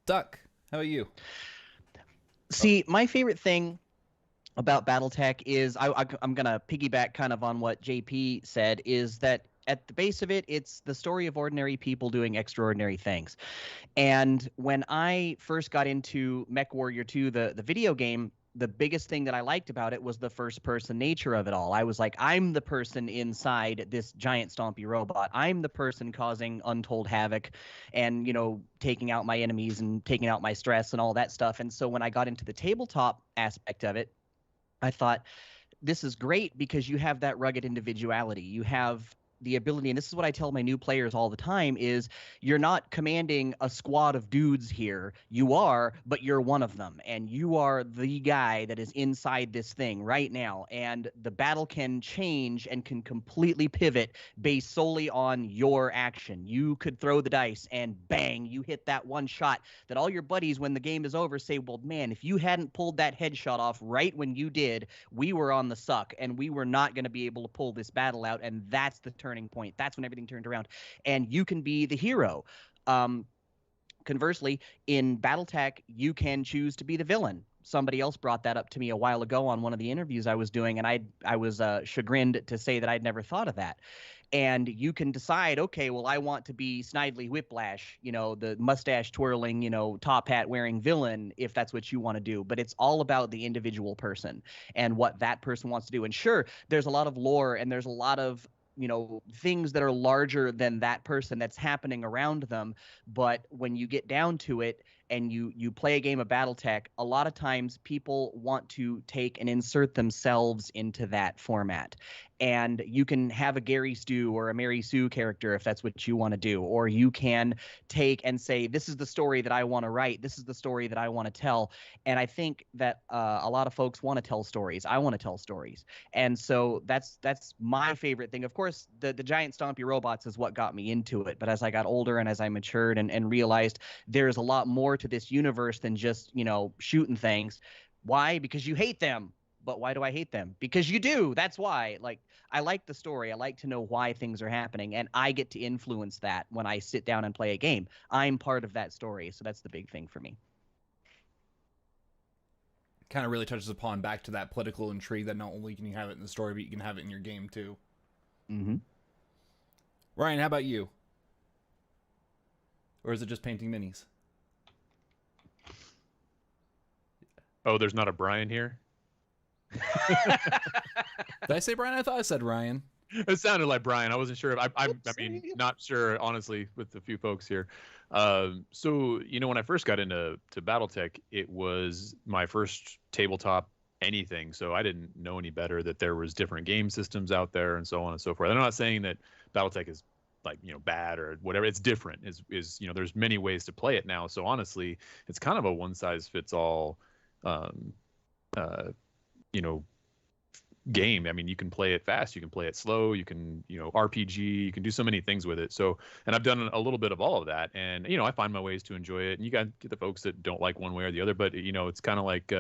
Duck, how about you? See, my favorite thing about BattleTech is I'm going to piggyback kind of on what JP said, is that at the base of it, it's the story of ordinary people doing extraordinary things. And when I first got into MechWarrior 2, the video game, the biggest thing that I liked about it was the first-person nature of it all. I was like, I'm the person inside this giant stompy robot. I'm the person causing untold havoc and, you know, taking out my enemies and taking out my stress and all that stuff. And so when I got into the tabletop aspect of it, I thought, this is great because you have that rugged individuality. You have the ability, and this is what I tell my new players all the time, is you're not commanding a squad of dudes here. You are, but you're one of them, and you are the guy that is inside this thing right now, and the battle can change and can completely pivot based solely on your action. You could throw the dice and bang, you hit that one shot that all your buddies, when the game is over, say, well, man, if you hadn't pulled that headshot off right when you did, we were on the suck, and we were not going to be able to pull this battle out, and that's the turning point. That's when everything turned around, and you can be the hero. Conversely, in BattleTech, you can choose to be the villain. Somebody else brought that up to me a while ago on one of the interviews I was doing, and I was chagrined to say that I'd never thought of that. And you can decide, okay, well, I want to be Snidely Whiplash, you know, the mustache twirling, you know, top hat wearing villain, if that's what you want to do. But it's all about the individual person and what that person wants to do. And sure, there's a lot of lore and there's a lot of, you know, things that are larger than that person that's happening around them. But when you get down to it and you play a game of BattleTech, a lot of times people want to take and insert themselves into that format. And you can have a Gary Stu or a Mary Sue character if that's what you want to do. Or you can take and say, this is the story that I want to write. This is the story that I want to tell. And I think that a lot of folks want to tell stories. I want to tell stories. And so that's my favorite thing. Of course, the giant stompy robots is what got me into it. But as I got older and as I matured and realized there's a lot more to this universe than just, you know, shooting things. Why? Because you hate them. But why do I hate them? Because you do. That's why. Like, I like the story. I like to know why things are happening, and I get to influence that when I sit down and play a game. I'm part of that story, so that's the big thing for me. Kind of really touches upon back to that political intrigue that not only can you have it in the story, but you can have it in your game too. Mm-hmm. Ryan, how about you? Or is it just painting minis? Oh, there's not a Brian here? Did I say Brian? I thought I said Ryan. It sounded like Brian. I wasn't sure. I mean, not sure, honestly, with a few folks here. So, you know, when I first got into BattleTech, it was my first tabletop anything. So I didn't know any better that there was different game systems out there and so on and so forth. I'm not saying that BattleTech is like, you know, bad or whatever. It's different. Is you know, there's many ways to play it now. So honestly, it's kind of a one size fits all, you know, game. I mean, you can play it fast, you can play it slow, you can, you know, RPG, you can do so many things with it. So, and I've done a little bit of all of that, and you know, I find my ways to enjoy it. And you got the folks that don't like one way or the other, but you know, it's kind of like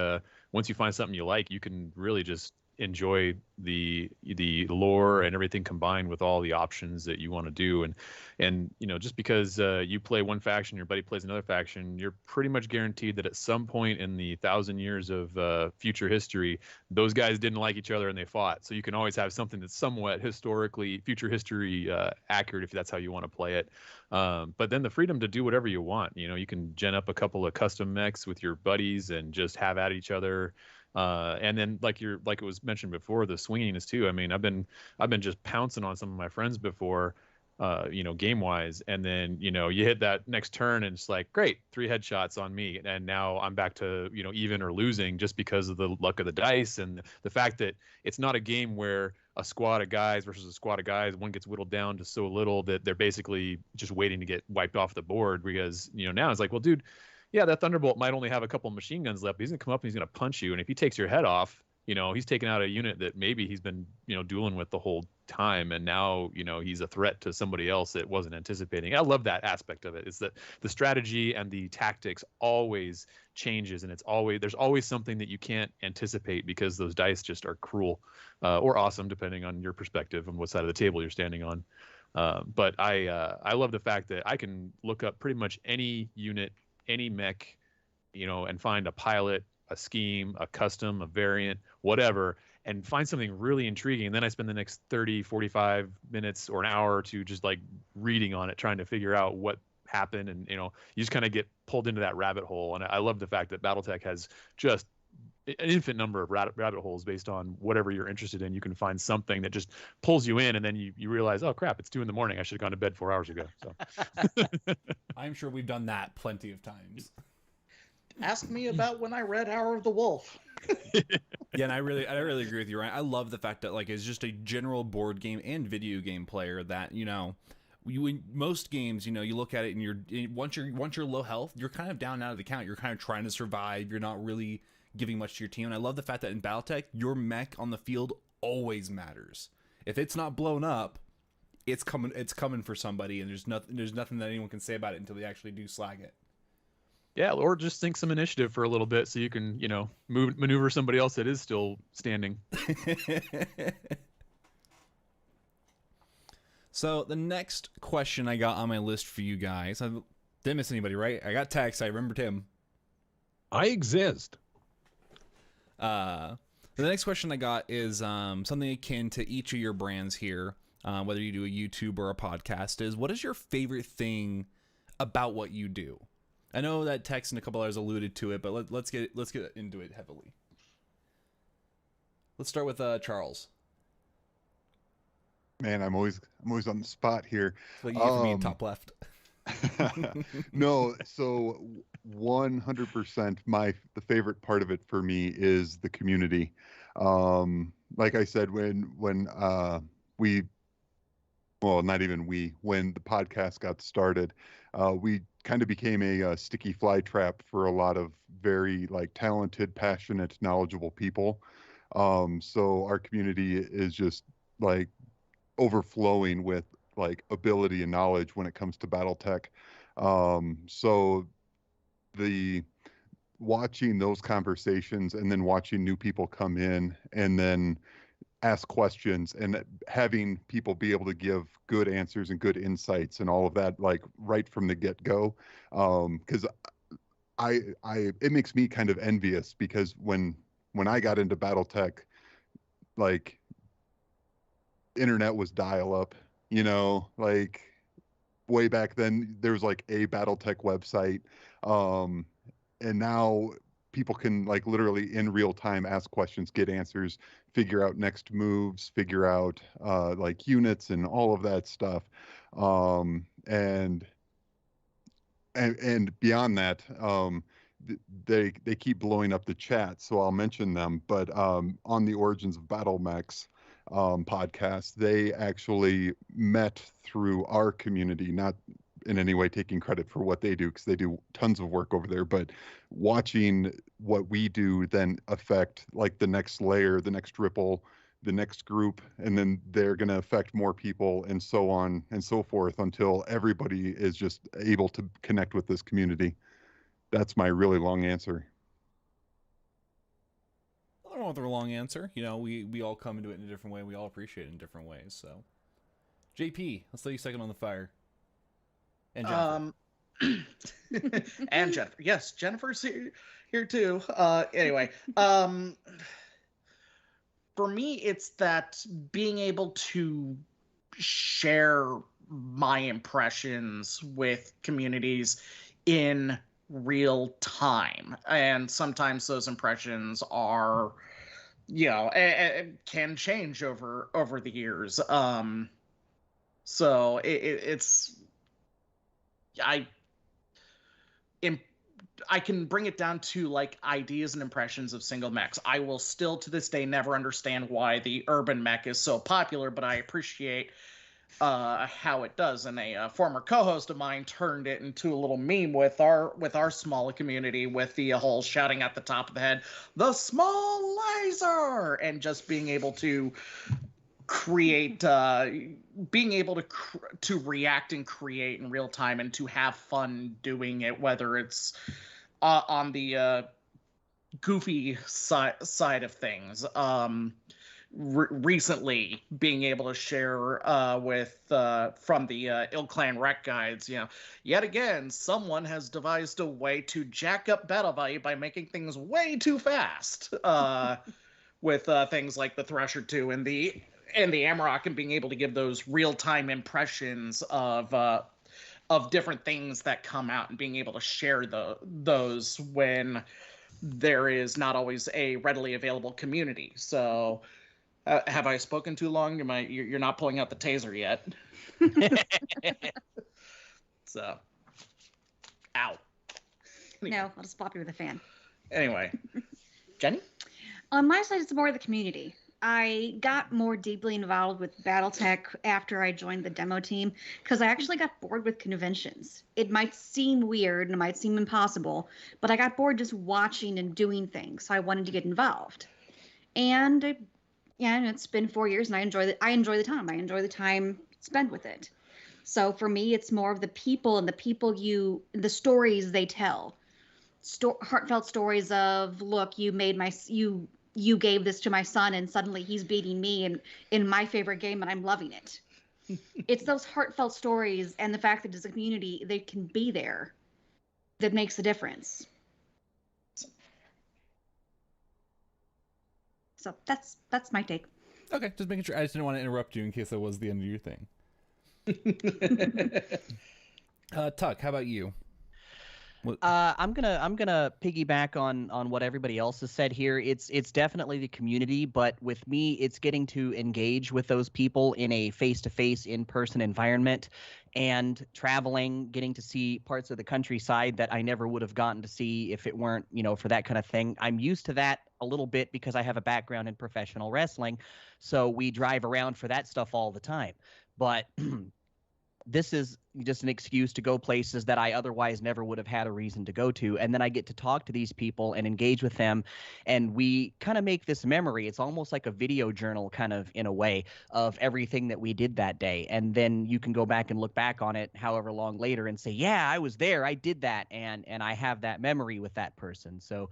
once you find something you like, you can really just enjoy the lore and everything combined with all the options that you want to do. And you know, just because you play one faction, your buddy plays another faction, you're pretty much guaranteed that at some point in the 1,000 years of future history, those guys didn't like each other and they fought. So you can always have something that's somewhat historically future history accurate if that's how you want to play it. But then the freedom to do whatever you want. You know, you can gen up a couple of custom mechs with your buddies and just have at each other. And then like it was mentioned before, the swinginess too. I mean, I've been just pouncing on some of my friends before, game wise, and then you hit that next turn and it's like, great, 3 headshots on me, and now I'm back to even or losing just because of the luck of the dice and the fact that it's not a game where a squad of guys versus a squad of guys, one gets whittled down to so little that they're basically just waiting to get wiped off the board, because now it's like, well, dude, yeah, that Thunderbolt might only have a couple of machine guns left, but he's gonna come up and he's gonna punch you, and if he takes your head off, he's taken out a unit that maybe he's been dueling with the whole time, and now he's a threat to somebody else that wasn't anticipating. I love that aspect of it. It's that the strategy and the tactics always changes, and there's always something that you can't anticipate because those dice just are cruel, or awesome depending on your perspective and what side of the table you're standing on. But I love the fact that I can look up pretty much any unit, any mech, and find a pilot, a scheme, a custom, a variant, whatever, and find something really intriguing. And then I spend the next 30, 45 minutes or an hour or two just like reading on it, trying to figure out what happened. And, you just kind of get pulled into that rabbit hole. And I love the fact that BattleTech has just an infinite number of rabbit holes based on whatever you're interested in. You can find something that just pulls you in, and then you realize, oh crap, it's 2 a.m. I should have gone to bed 4 hours ago. So I'm sure we've done that plenty of times. Ask me about when I read Hour of the Wolf. Yeah, and I really agree with you, Ryan. I love the fact that as just a general board game and video game player that in most games, you look at it and once you're low health, you're kind of down and out of the count. You're kind of trying to survive. You're not really giving much to your team. And I love the fact that in BattleTech, your mech on the field always matters. If it's not blown up, it's coming for somebody, and there's nothing that anyone can say about it until they actually do slag it. Yeah, or just think some initiative for a little bit so you can, maneuver somebody else that is still standing. So the next question I got on my list for you guys, I didn't miss anybody, right? I got Tex. I remember Tim. I exist. The next question I got is something akin to each of your brands here, whether you do a YouTube or a podcast, is what is your favorite thing about what you do? I know that Tex and a couple others alluded to it, but let's get into it heavily. Let's start with Charles. Man, I'm always on the spot here. So you for me top left. No, so 100% the favorite part of it for me is the community. Like I said, when not even when the podcast got started, we kind of became a sticky fly trap for a lot of very talented, passionate, knowledgeable people. So our community is just overflowing with ability and knowledge when it comes to BattleTech. So the watching those conversations and then watching new people come in and then ask questions and having people be able to give good answers and good insights and all of that right from the get-go, because it makes me kind of envious, because when I got into BattleTech, internet was dial-up, way back then. There was a BattleTech website, and now people can literally in real time ask questions, get answers, figure out next moves, figure out units and all of that stuff, and beyond that, they keep blowing up the chat, so I'll mention them. But on the Origins of Battle Mechs podcast, they actually met through our community, not in any way taking credit for what they do, because they do tons of work over there, but watching what we do then affect the next layer, the next ripple, the next group, and then they're going to affect more people, and so on and so forth, until everybody is just able to connect with this community. That's my really long answer. I don't know if they're a long answer. We all come into it in a different way. We all appreciate it in different ways. So, JP, let's lay you second on the fire. And Jennifer. And Jennifer. Yes, Jennifer's here too. Anyway, for me, it's that being able to share my impressions with communities in real time, and sometimes those impressions are, can change over the years. So it's I can bring it down to like ideas and impressions of single mechs. I will still to this day never understand why the urban mech is so popular, but I appreciate how it does. And a former co-host of mine turned it into a little meme with our small community, with the whole shouting at the top of the head, "The small laser," and just being able to create, being able to react and create in real time and to have fun doing it, whether it's on the goofy side of things. Recently being able to share with from the Ill Clan Rec guides, yet again someone has devised a way to jack up battle value by making things way too fast, with things like the Thresher 2 and the Amarok, and being able to give those real-time impressions of different things that come out, and being able to share those when there is not always a readily available community. So have I spoken too long? You're not pulling out the taser yet. So, ow. No, I'll just pop you with a fan. Anyway, Jenny? On my side, it's more the community. I got more deeply involved with BattleTech after I joined the demo team, because I actually got bored with conventions. It might seem weird and it might seem impossible, but I got bored just watching and doing things, so I wanted to get involved. And it's been 4 years, and I enjoy the time. I enjoy the time spent with it. So for me, it's more of the people and the stories they tell. Heartfelt stories of, look, you gave this to my son, and suddenly he's beating me in my favorite game, and I'm loving it. It's those heartfelt stories and the fact that as a community, they can be there, that makes a difference. So that's my take. Okay, just making sure. I just didn't want to interrupt you in case that was the end of your thing. Tuck, how about you? I'm gonna piggyback on what everybody else has said here. It's definitely the community, but with me, it's getting to engage with those people in a face-to-face, in-person environment, and traveling, getting to see parts of the countryside that I never would have gotten to see if it weren't, for that kind of thing. I'm used to that a little bit because I have a background in professional wrestling, so we drive around for that stuff all the time. But this is just an excuse to go places that I otherwise never would have had a reason to go to. And then I get to talk to these people and engage with them. And we kind of make this memory. It's almost like a video journal, kind of, in a way, of everything that we did that day. And then you can go back and look back on it however long later and say, yeah, I was there. I did that. And I have that memory with that person. So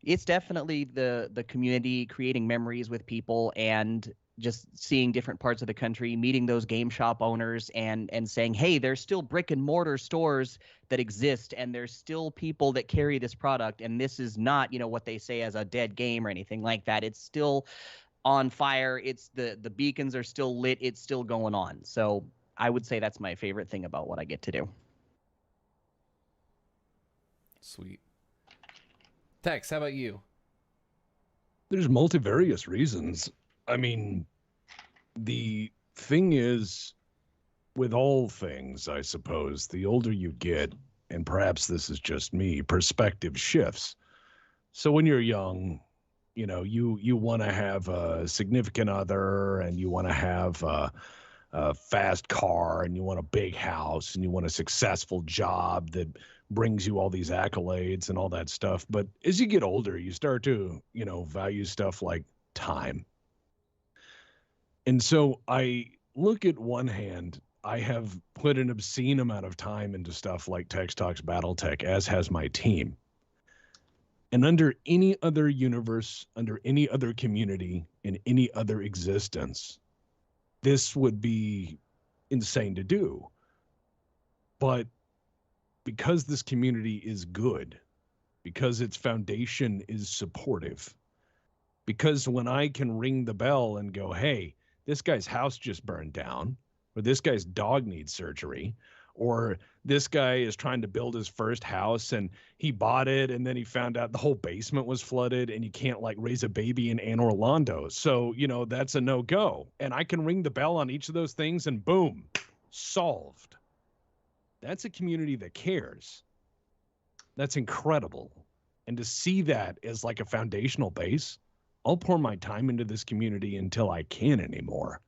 it's definitely the community, creating memories with people, and just seeing different parts of the country, meeting those game shop owners, and saying, hey, there's still brick and mortar stores that exist, and there's still people that carry this product, and this is not, what they say as a dead game or anything like that. It's still on fire. It's the beacons are still lit. It's still going on. So I would say that's my favorite thing about what I get to do. Sweet. Tex, how about you? There's multivarious reasons. I mean, the thing is, with all things, I suppose, the older you get, and perhaps this is just me, perspective shifts. So when you're young, you want to have a significant other, and you want to have a fast car, and you want a big house, and you want a successful job that brings you all these accolades and all that stuff. But as you get older, you start to, value stuff like time. And so I look at one hand, I have put an obscene amount of time into stuff like Tex Talks BattleTech, as has my team. And under any other universe, under any other community, in any other existence, this would be insane to do. But because this community is good, because its foundation is supportive, because when I can ring the bell and go, hey, this guy's house just burned down, or this guy's dog needs surgery, Or this guy is trying to build his first house and he bought it and then he found out the whole basement was flooded and you can't like raise a baby in Anne Orlando. So, that's a no-go. And I can ring the bell on each of those things and boom, solved. That's a community that cares. That's incredible. And to see that as like a foundational base, I'll pour my time into this community until I can't anymore.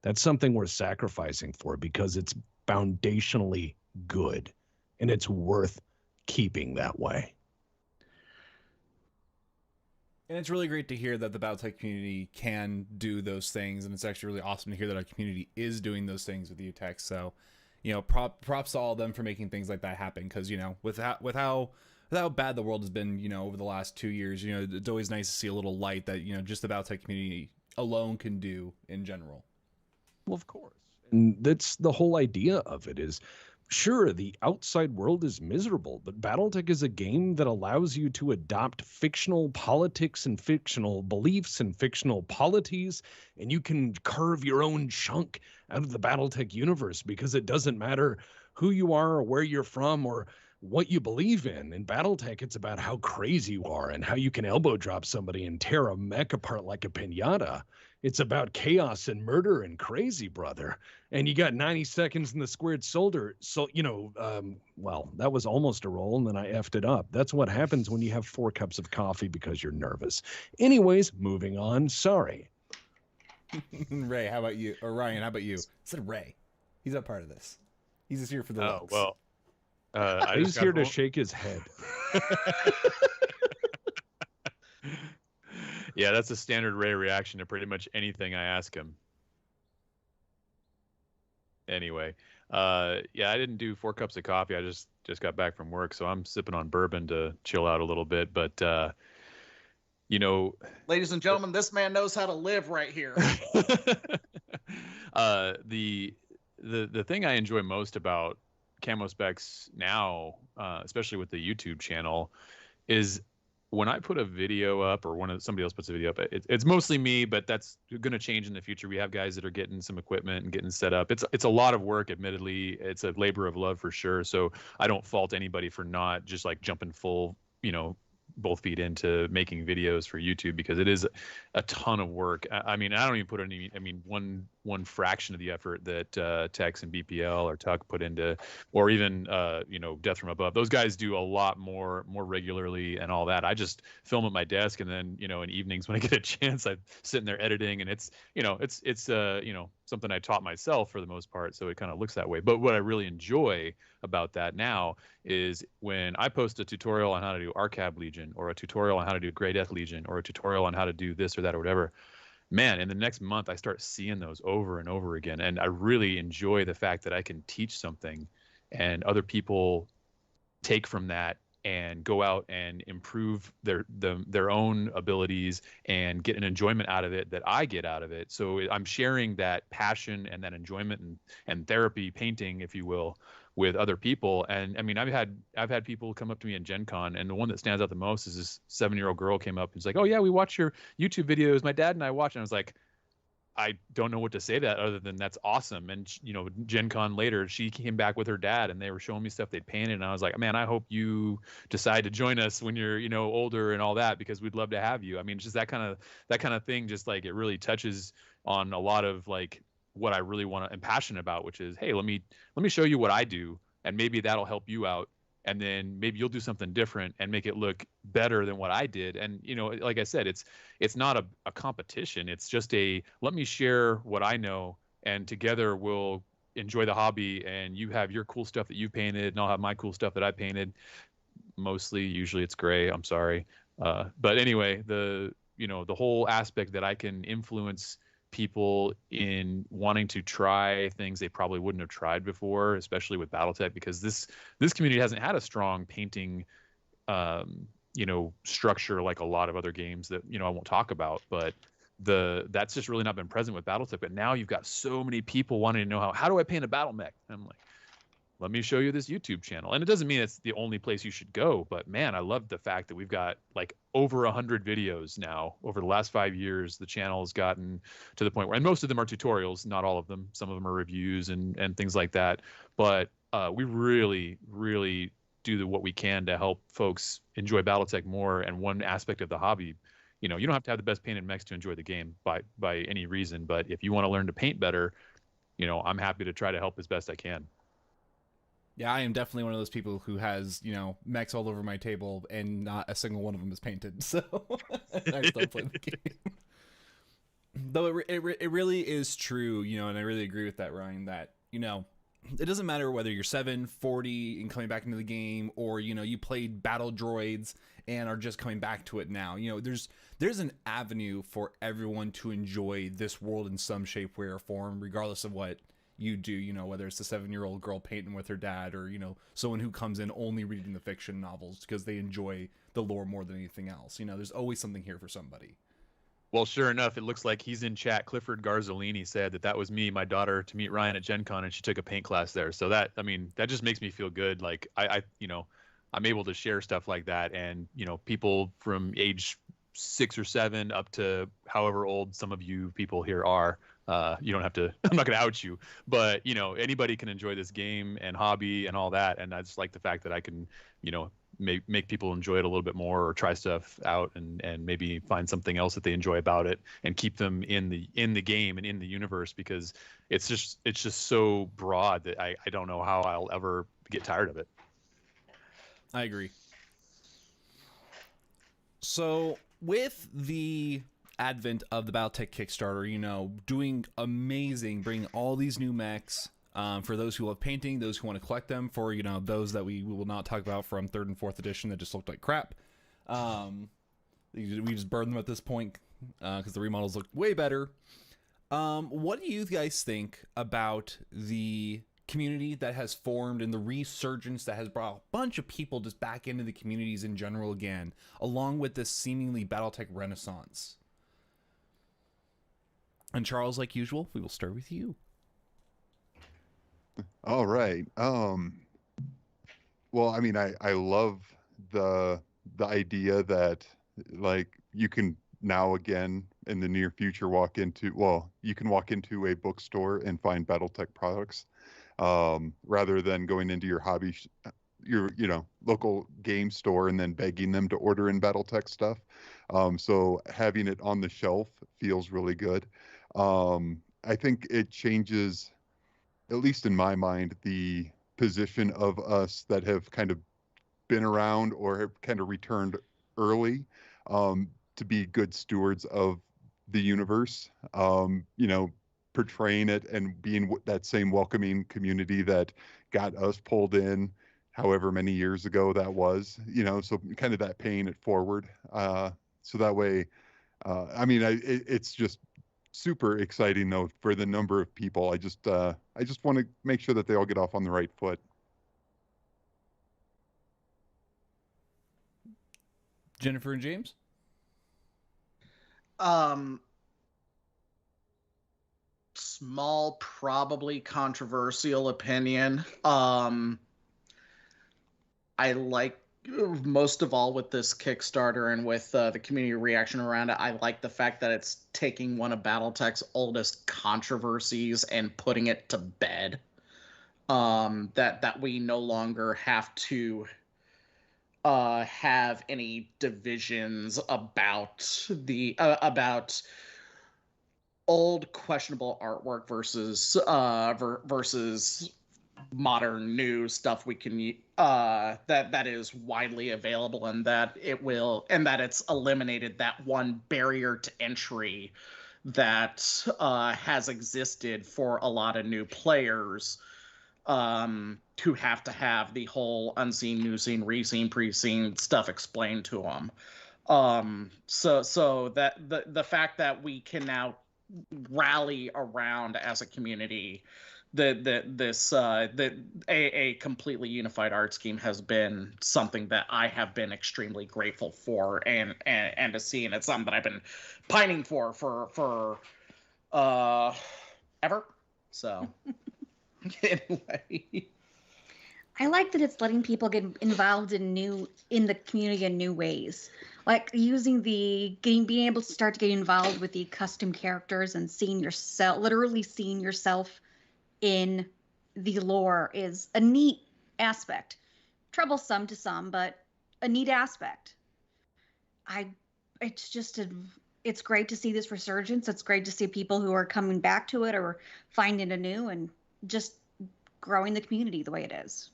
That's something worth sacrificing for because it's foundationally good and it's worth keeping that way. And it's really great to hear that the BattleTech community can do those things, and it's actually really awesome to hear that our community is doing those things with UTech. So, props to all of them for making things like that happen. Because with how bad the world has been, over the last 2 years, it's always nice to see a little light that just the BattleTech community alone can do in general. Well, of course. And that's the whole idea of it is, sure, the outside world is miserable, but BattleTech is a game that allows you to adopt fictional politics and fictional beliefs and fictional polities, and you can carve your own chunk out of the BattleTech universe because it doesn't matter who you are or where you're from or what you believe in. In BattleTech, it's about how crazy you are and how you can elbow drop somebody and tear a mech apart like a piñata. It's about chaos and murder and crazy, brother. And you got 90 seconds in the squared shoulder. So, well, that was almost a roll, and then I effed it up. That's what happens when you have 4 cups of coffee because you're nervous. Anyways, moving on. Sorry. Ray, how about you? Or Ryan, how about you? I said Ray. He's not part of this. He's just here for the looks. Well, he's here to shake his head. Yeah, that's a standard Ray reaction to pretty much anything I ask him. Anyway, yeah, I didn't do 4 cups of coffee. I just got back from work, so I'm sipping on bourbon to chill out a little bit. But ladies and gentlemen, this man knows how to live right here. The thing I enjoy most about CamoSpecs now, especially with the YouTube channel, is when I put a video up or somebody else puts a video up, it's mostly me, but that's going to change in the future. We have guys that are getting some equipment and getting set up. It's a lot of work, admittedly. It's a labor of love for sure. So I don't fault anybody for not just like jumping full, both feet into making videos for YouTube, because it is a ton of work. I mean, I don't even put any, one fraction of the effort that Tex and BPL or Tuck put into, or even, Death from Above. Those guys do a lot more regularly and all that. I just film at my desk, and then, in evenings when I get a chance, I sit in there editing, and it's something I taught myself for the most part. So it kind of looks that way. But what I really enjoy about that now is when I post a tutorial on how to do Arcab Legion, or a tutorial on how to do Grey Death Legion, or a tutorial on how to do this or that or whatever, man, in the next month, I start seeing those over and over again. And I really enjoy the fact that I can teach something and other people take from that and go out and improve their own abilities and get an enjoyment out of it that I get out of it. So I'm sharing that passion and that enjoyment and therapy, painting, if you will, with other people. And I mean, I've had people come up to me in Gen Con, and the one that stands out the most is this 7-year-old girl came up and was like, "Oh yeah, we watch your YouTube videos. My dad and I watch." And I was like, I don't know what to say that other than that's awesome. And Gen Con later, she came back with her dad, and they were showing me stuff they'd painted, and I was like, man, I hope you decide to join us when you're older and all that, because we'd love to have you. I mean, it's just that kind of thing, just like it really touches on a lot of like what I really want to, am passionate about, which is, hey, let me show you what I do, and maybe that'll help you out, and then maybe you'll do something different and make it look better than what I did. And like I said, it's not a competition. It's just let me share what I know, and together we'll enjoy the hobby, and you have your cool stuff that you painted, and I'll have my cool stuff that I painted. Usually it's gray, I'm sorry. But anyway, the whole aspect that I can influence people in wanting to try things they probably wouldn't have tried before, especially with BattleTech, because this community hasn't had a strong painting structure like a lot of other games that I won't talk about, but that's just really not been present with BattleTech. But now you've got so many people wanting to know how do I paint a battle mech, and I'm like, let me show you this YouTube channel. And it doesn't mean it's the only place you should go, but man, I love the fact that we've got like over 100 videos now. Over the last 5 years, the channel has gotten to the point where, and most of them are tutorials, not all of them. Some of them are reviews and things like that. But we really, really do what we can to help folks enjoy BattleTech more. And one aspect of the hobby, you know, you don't have to have the best painted mechs to enjoy the game by any reason. But if you want to learn to paint better, you know, I'm happy to try to help as best I can. Yeah, I am definitely one of those people who has, you know, mechs all over my table and not a single one of them is painted. So I still play the game. Though it really is true, you know, and I really agree with that, Ryan, that, you know, it doesn't matter whether you're 7, 40 and coming back into the game, or, you know, you played Battle Droids and are just coming back to it now. You know, there's an avenue for everyone to enjoy this world in some shape, way, or form, regardless of what you do, you know, whether it's the 7-year-old girl painting with her dad, or, you know, someone who comes in only reading the fiction novels because they enjoy the lore more than anything else. You know, there's always something here for somebody. Well, sure enough, it looks like he's in chat. Clifford Garzolini said that was me, my daughter, to meet Ryan at Gen Con, and she took a paint class there. So that, I mean, that just makes me feel good. Like I you know, I'm able to share stuff like that, and, you know, people from age 6 or 7 up to however old some of you people here are. You don't have to, I'm not going to out you, but, you know, anybody can enjoy this game and hobby and all that. And I just like the fact that I can, you know, make people enjoy it a little bit more, or try stuff out and maybe find something else that they enjoy about it, and keep them in the game and in the universe, because it's just so broad that I don't know how I'll ever get tired of it. I agree. So with the advent of the BattleTech Kickstarter, you know, doing amazing, bringing all these new mechs, for those who love painting, those who want to collect them, for, you know, those that we will not talk about from 3rd and 4th edition that just looked like crap. We just burned them at this point because the remodels look way better. What do you guys think about the community that has formed and the resurgence that has brought a bunch of people just back into the communities in general again, along with this seemingly BattleTech renaissance? And Charles, like usual, we will start with you. All right. Well, I mean, I love the idea that, like, you can now again in the near future you can walk into a bookstore and find BattleTech products, rather than going into your your local game store and then begging them to order in BattleTech stuff. So having it on the shelf feels really good. I think it changes, at least in my mind, the position of us that have kind of been around or have kind of returned early, to be good stewards of the universe, you know, portraying it and being that same welcoming community that got us pulled in however many years ago that was, you know, so kind of that paying it forward. So that way, I mean, it's just super exciting though for the number of people. I just want to make sure that they all get off on the right foot. Jennifer and James? Small, probably controversial opinion. I like, most of all with this Kickstarter and with the community reaction around it, I like the fact that it's taking one of BattleTech's oldest controversies and putting it to bed. That we no longer have to have any divisions about about old questionable artwork versus modern new stuff we can that is widely available, and that it's eliminated that one barrier to entry that has existed for a lot of new players, who have to have the whole unseen, new scene, reseen, pre-seen stuff explained to them. So that the fact that we can now rally around as a community a completely unified art scheme has been something that I have been extremely grateful for, and to see, and it's something that I've been pining for ever. So anyway. I like that it's letting people get involved in the community in new ways. Like being able to start to get involved with the custom characters and literally seeing yourself in the lore is a neat aspect. Troublesome to some, but a neat aspect. It's great to see this resurgence. It's great to see people who are coming back to it or finding it anew and just growing the community the way it is.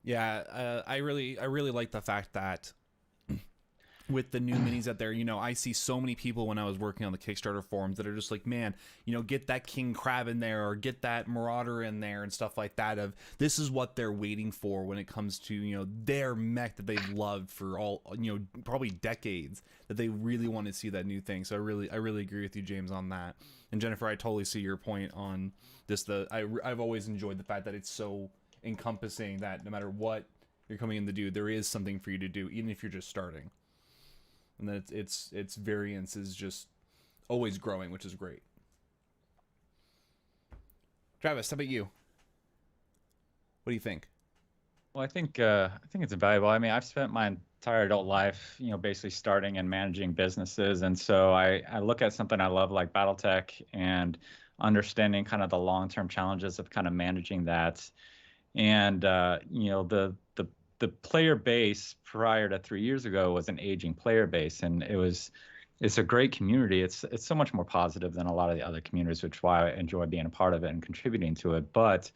Yeah, I really like the fact that with the new minis out there, I see so many people when I was working on the Kickstarter forums that are just like, man, get that King Crab in there or get that Marauder in there and stuff like that. This is what they're waiting for when it comes to, their mech that they've loved for all, probably decades, that they really want to see that new thing. So I really agree with you, James, on that. And Jennifer, I totally see your point on this. I've always enjoyed the fact that it's so encompassing that no matter what you're coming in to do, there is something for you to do, even if you're just starting. And that its variance is just always growing, which is great. Travis, how about you? What do you think? Well, I think it's invaluable. I mean, I've spent my entire adult life, basically starting and managing businesses, and so I look at something I love like BattleTech and understanding kind of the long-term challenges of kind of managing that. And the player base prior to 3 years ago was an aging player base, and it's a great community. It's so much more positive than a lot of the other communities, which is why I enjoy being a part of it and contributing to it. But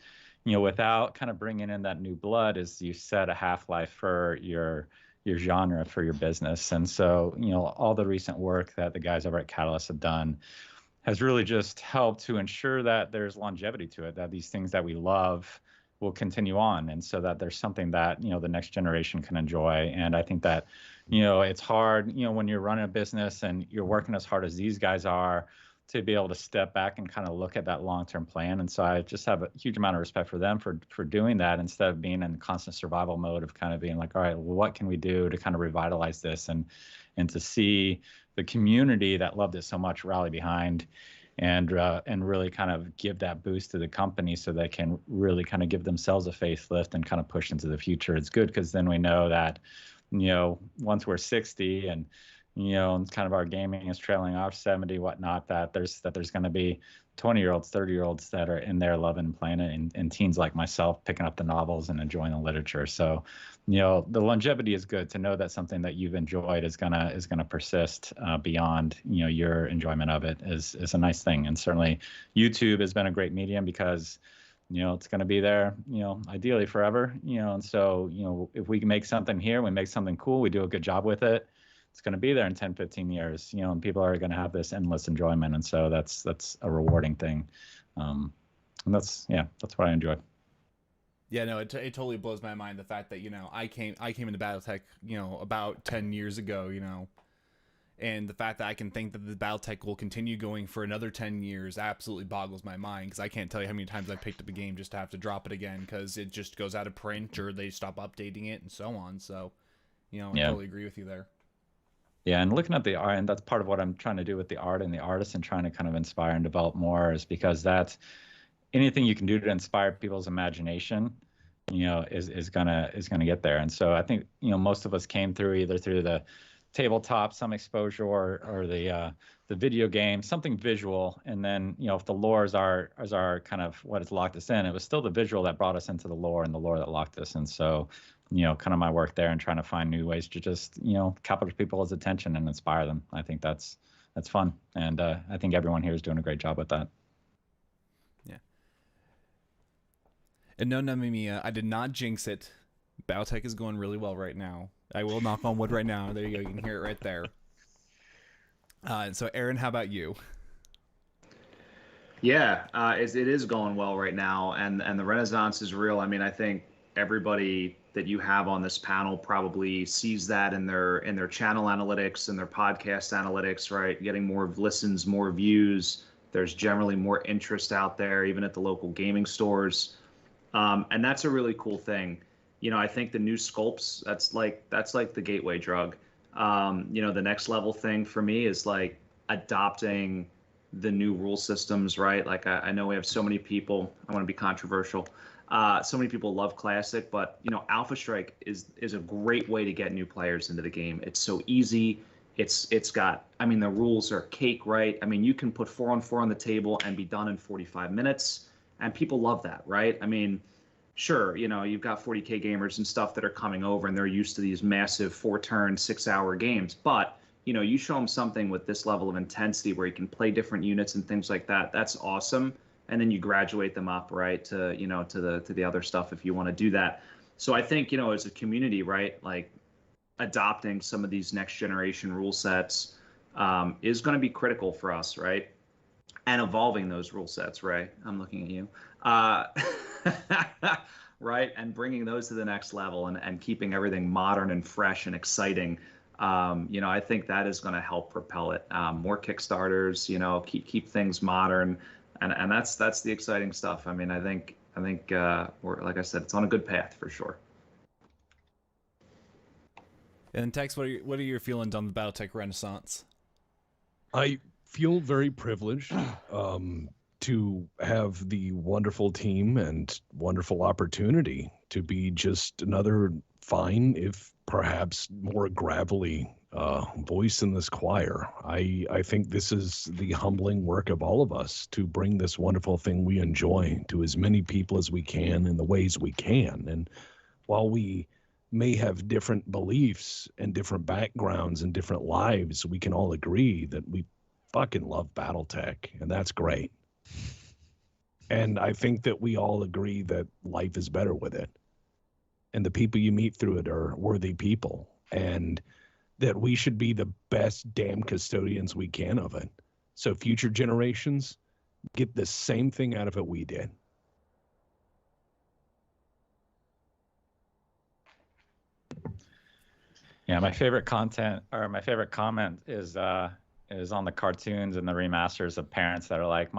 without kind of bringing in that new blood, as you set a half-life for your genre, for your business. And so all the recent work that the guys over at Catalyst have done has really just helped to ensure that there's longevity to it, that these things that we love will continue on, and so that there's something that the next generation can enjoy. And I think that it's hard when you're running a business and you're working as hard as these guys are to be able to step back and kind of look at that long-term plan. And so I just have a huge amount of respect for them for doing that, instead of being in constant survival mode of kind of being like, all right, well, what can we do to kind of revitalize this, and to see the community that loved it so much rally behind and really kind of give that boost to the company so they can really kind of give themselves a facelift and kind of push into the future. It's good because then we know that, once we're 60 and, and kind of our gaming is trailing off 70, whatnot, that there's going to be 20-year-olds, 30-year-olds that are in there loving and playing it, and teens like myself picking up the novels and enjoying the literature. So, the longevity is good to know that something that you've enjoyed is gonna persist beyond your enjoyment of it is a nice thing. And certainly YouTube has been a great medium because it's going to be there ideally forever. And so if we can make something here, we make something cool, we do a good job with it, it's going to be there in 10, 15 years, and people are going to have this endless enjoyment. And so that's a rewarding thing. And that's what I enjoy. Yeah, no, it totally blows my mind, the fact that, I came into BattleTech, about 10 years ago, and the fact that I can think that the BattleTech will continue going for another 10 years absolutely boggles my mind, because I can't tell you how many times I've picked up a game just to have to drop it again because it just goes out of print or they stop updating it and so on. So, I totally agree with you there. Yeah, and looking at the art, and that's part of what I'm trying to do with the art and the artists and trying to kind of inspire and develop more, is because that's anything you can do to inspire people's imagination, is gonna get there. And so I think most of us came through either through the tabletop, some exposure, or the video game, something visual, and then if the lore is our kind of what has locked us in, it was still the visual that brought us into the lore, and the lore that locked us. And so kind of my work there and trying to find new ways to just capture people's attention and inspire them. I think that's fun, and I think everyone here is doing a great job with that. Yeah. And no, Namimiya, I did not jinx it. BattleTech is going really well right now. I will knock on wood right now. There you go. You can hear it right there. And so, Aaron, how about you? Yeah, it is going well right now, and the renaissance is real. I mean, I think everybody that you have on this panel probably sees that in their channel analytics and their podcast analytics, right? Getting more listens, more views. There's generally more interest out there, even at the local gaming stores, and that's a really cool thing. I think the new sculpts, that's like the gateway drug. The next level thing for me is like adopting the new rule systems, right? Like I know we have so many people, I want to be controversial, So many people love Classic, but Alpha Strike is a great way to get new players into the game. It's so easy. It's got, I mean, the rules are cake, right? I mean, you can put 4-on-4 on the table and be done in 45 minutes, and people love that, right? I mean, sure, you've got 40K gamers and stuff that are coming over and they're used to these massive 4-turn, 6-hour games, but you show them something with this level of intensity where you can play different units and things like that. That's awesome. And then you graduate them up, right, to the other stuff if you want to do that. So I think, as a community, right, like adopting some of these next generation rule sets is going to be critical for us, right? And evolving those rule sets, right? I'm looking at you. Right? And bringing those to the next level and keeping everything modern and fresh and exciting. I think that is going to help propel it. More Kickstarters, keep things modern. And that's the exciting stuff. I mean, I think we're, like I said, it's on a good path for sure. And Tex, what are your feelings on the BattleTech Renaissance? I feel very privileged to have the wonderful team and wonderful opportunity to be just another fine, if perhaps more gravelly voice in this choir. I think this is the humbling work of all of us to bring this wonderful thing we enjoy to as many people as we can in the ways we can. And while we may have different beliefs and different backgrounds and different lives, we can all agree that we fucking love BattleTech, and that's great. And I think that we all agree that life is better with it. And the people you meet through it are worthy people. And that we should be the best damn custodians we can of it. So future generations get the same thing out of it we did. Yeah, my favorite comment is on the cartoons and the remasters of parents that are like,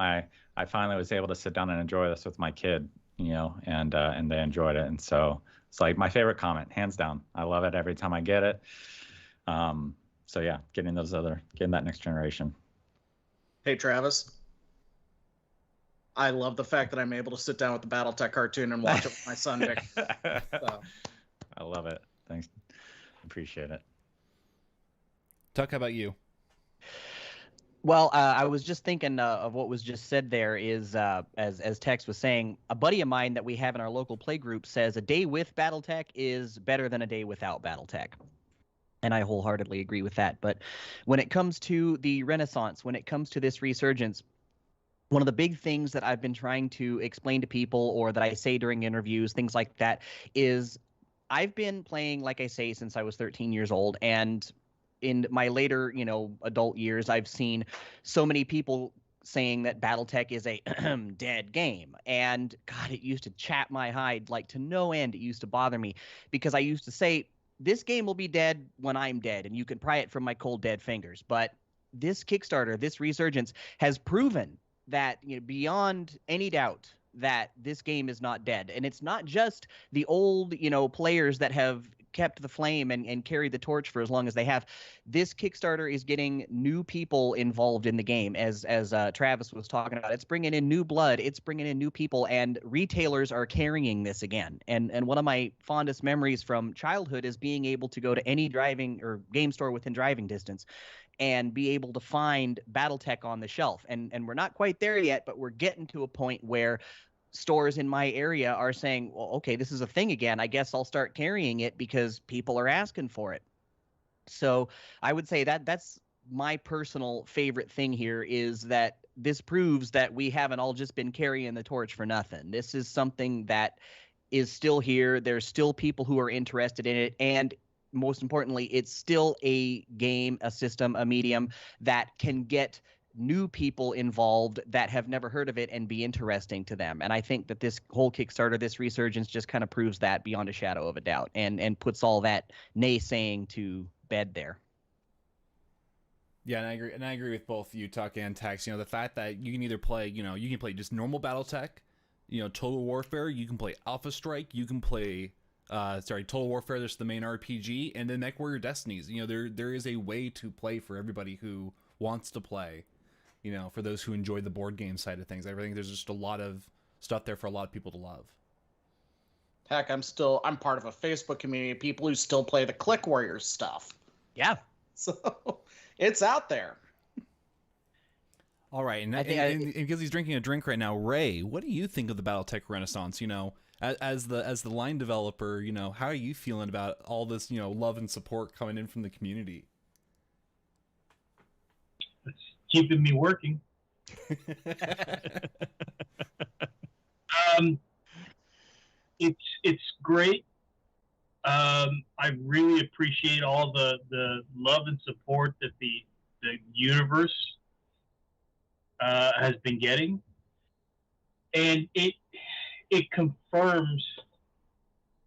I finally was able to sit down and enjoy this with my kid, and they enjoyed it. And so it's like my favorite comment, hands down. I love it every time I get it. So yeah, getting that next generation. Hey, Travis. I love the fact that I'm able to sit down with the BattleTech cartoon and watch it with my son, Vic. So. I love it. Thanks. Appreciate it. Tuck, how about you? Well, I was just thinking of what was just said there is, as Tex was saying, a buddy of mine that we have in our local play group says a day with BattleTech is better than a day without BattleTech. And I wholeheartedly agree with that. But when it comes to the Renaissance, when it comes to this resurgence, one of the big things that I've been trying to explain to people, or that I say during interviews, things like that, is I've been playing, like I say, since I was 13 years old. And in my later, adult years, I've seen so many people saying that BattleTech is a dead game. And God, it used to chap my hide like to no end. It used to bother me because I used to say, this game will be dead when I'm dead, and you can pry it from my cold dead fingers. But this Kickstarter, this resurgence, has proven that beyond any doubt that this game is not dead. And it's not just the old, players that have kept the flame and carried the torch for as long as they have. This Kickstarter is getting new people involved in the game, as Travis was talking about. It's bringing in new blood. It's bringing in new people, and retailers are carrying this again. And one of my fondest memories from childhood is being able to go to any driving or game store within driving distance and be able to find BattleTech on the shelf. And we're not quite there yet, but we're getting to a point where stores in my area are saying, well, okay, this is a thing again. I guess I'll start carrying it because people are asking for it. So I would say that that's my personal favorite thing here, is that this proves that we haven't all just been carrying the torch for nothing. This is something that is still here. There's still people who are interested in it. And most importantly, it's still a game, a system, a medium that can get new people involved that have never heard of it and be interesting to them. And I think that this whole Kickstarter, this resurgence, just kind of proves that beyond a shadow of a doubt, and puts all that naysaying to bed there. Yeah, and I agree with both you, Tuck and Tex. The fact that you can either play, you can play just normal BattleTech, Total Warfare, you can play Alpha Strike, you can play Total Warfare, there's the main RPG, and then MechWarrior Destinies. There is a way to play for everybody who wants to play. For those who enjoy the board game side of things. I think there's just a lot of stuff there for a lot of people to love. Heck, I'm part of a Facebook community of people who still play the Click Warriors stuff. Yeah. So it's out there. All right, and because he's drinking a drink right now, Ray, what do you think of the BattleTech Renaissance? You know, as the line developer, you know, how are you feeling about all this, you know, love and support coming in from the community? It's keeping me working. It's great. I really appreciate all the love and support that the universe has been getting, and it confirms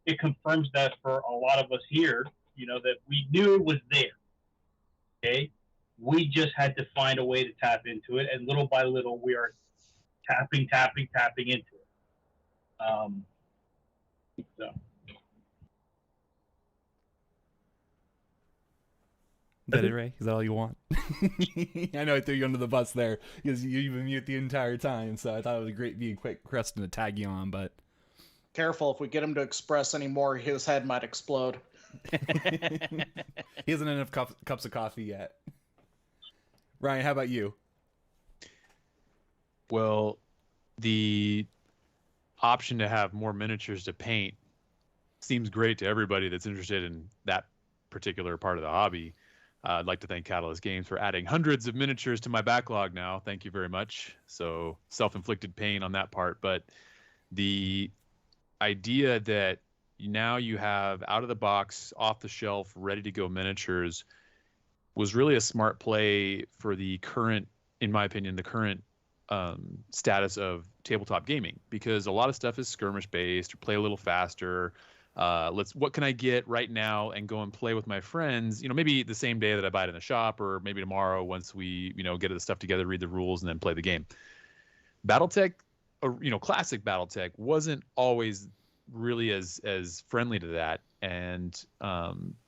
that for a lot of us here, you know, that we knew it was there. Okay, we just had to find a way to tap into it, and little by little, we are tapping into it. So. Is that it, Ray? Is that all you want? I know I threw you under the bus there because you've been mute the entire time, so I thought it was great being quick Preston to tag you on, but... Careful, if we get him to express anymore, his head might explode. He hasn't had enough cups of coffee yet. Ryan, how about you? Well, the option to have more miniatures to paint seems great to everybody that's interested in that particular part of the hobby. I'd like to thank Catalyst Games for adding hundreds of miniatures to my backlog now. Thank you very much. So self-inflicted pain on that part. But the idea that now you have out of the box, off the shelf, ready to go miniatures was really a smart play for the current, in my opinion, the current status of tabletop gaming, because a lot of stuff is skirmish based or play a little faster. What can I get right now and go and play with my friends, you know, maybe the same day that I buy it in the shop, or maybe tomorrow once we, you know, get the stuff together, read the rules, and then play the game. BattleTech, you know, classic BattleTech wasn't always really as friendly to that. And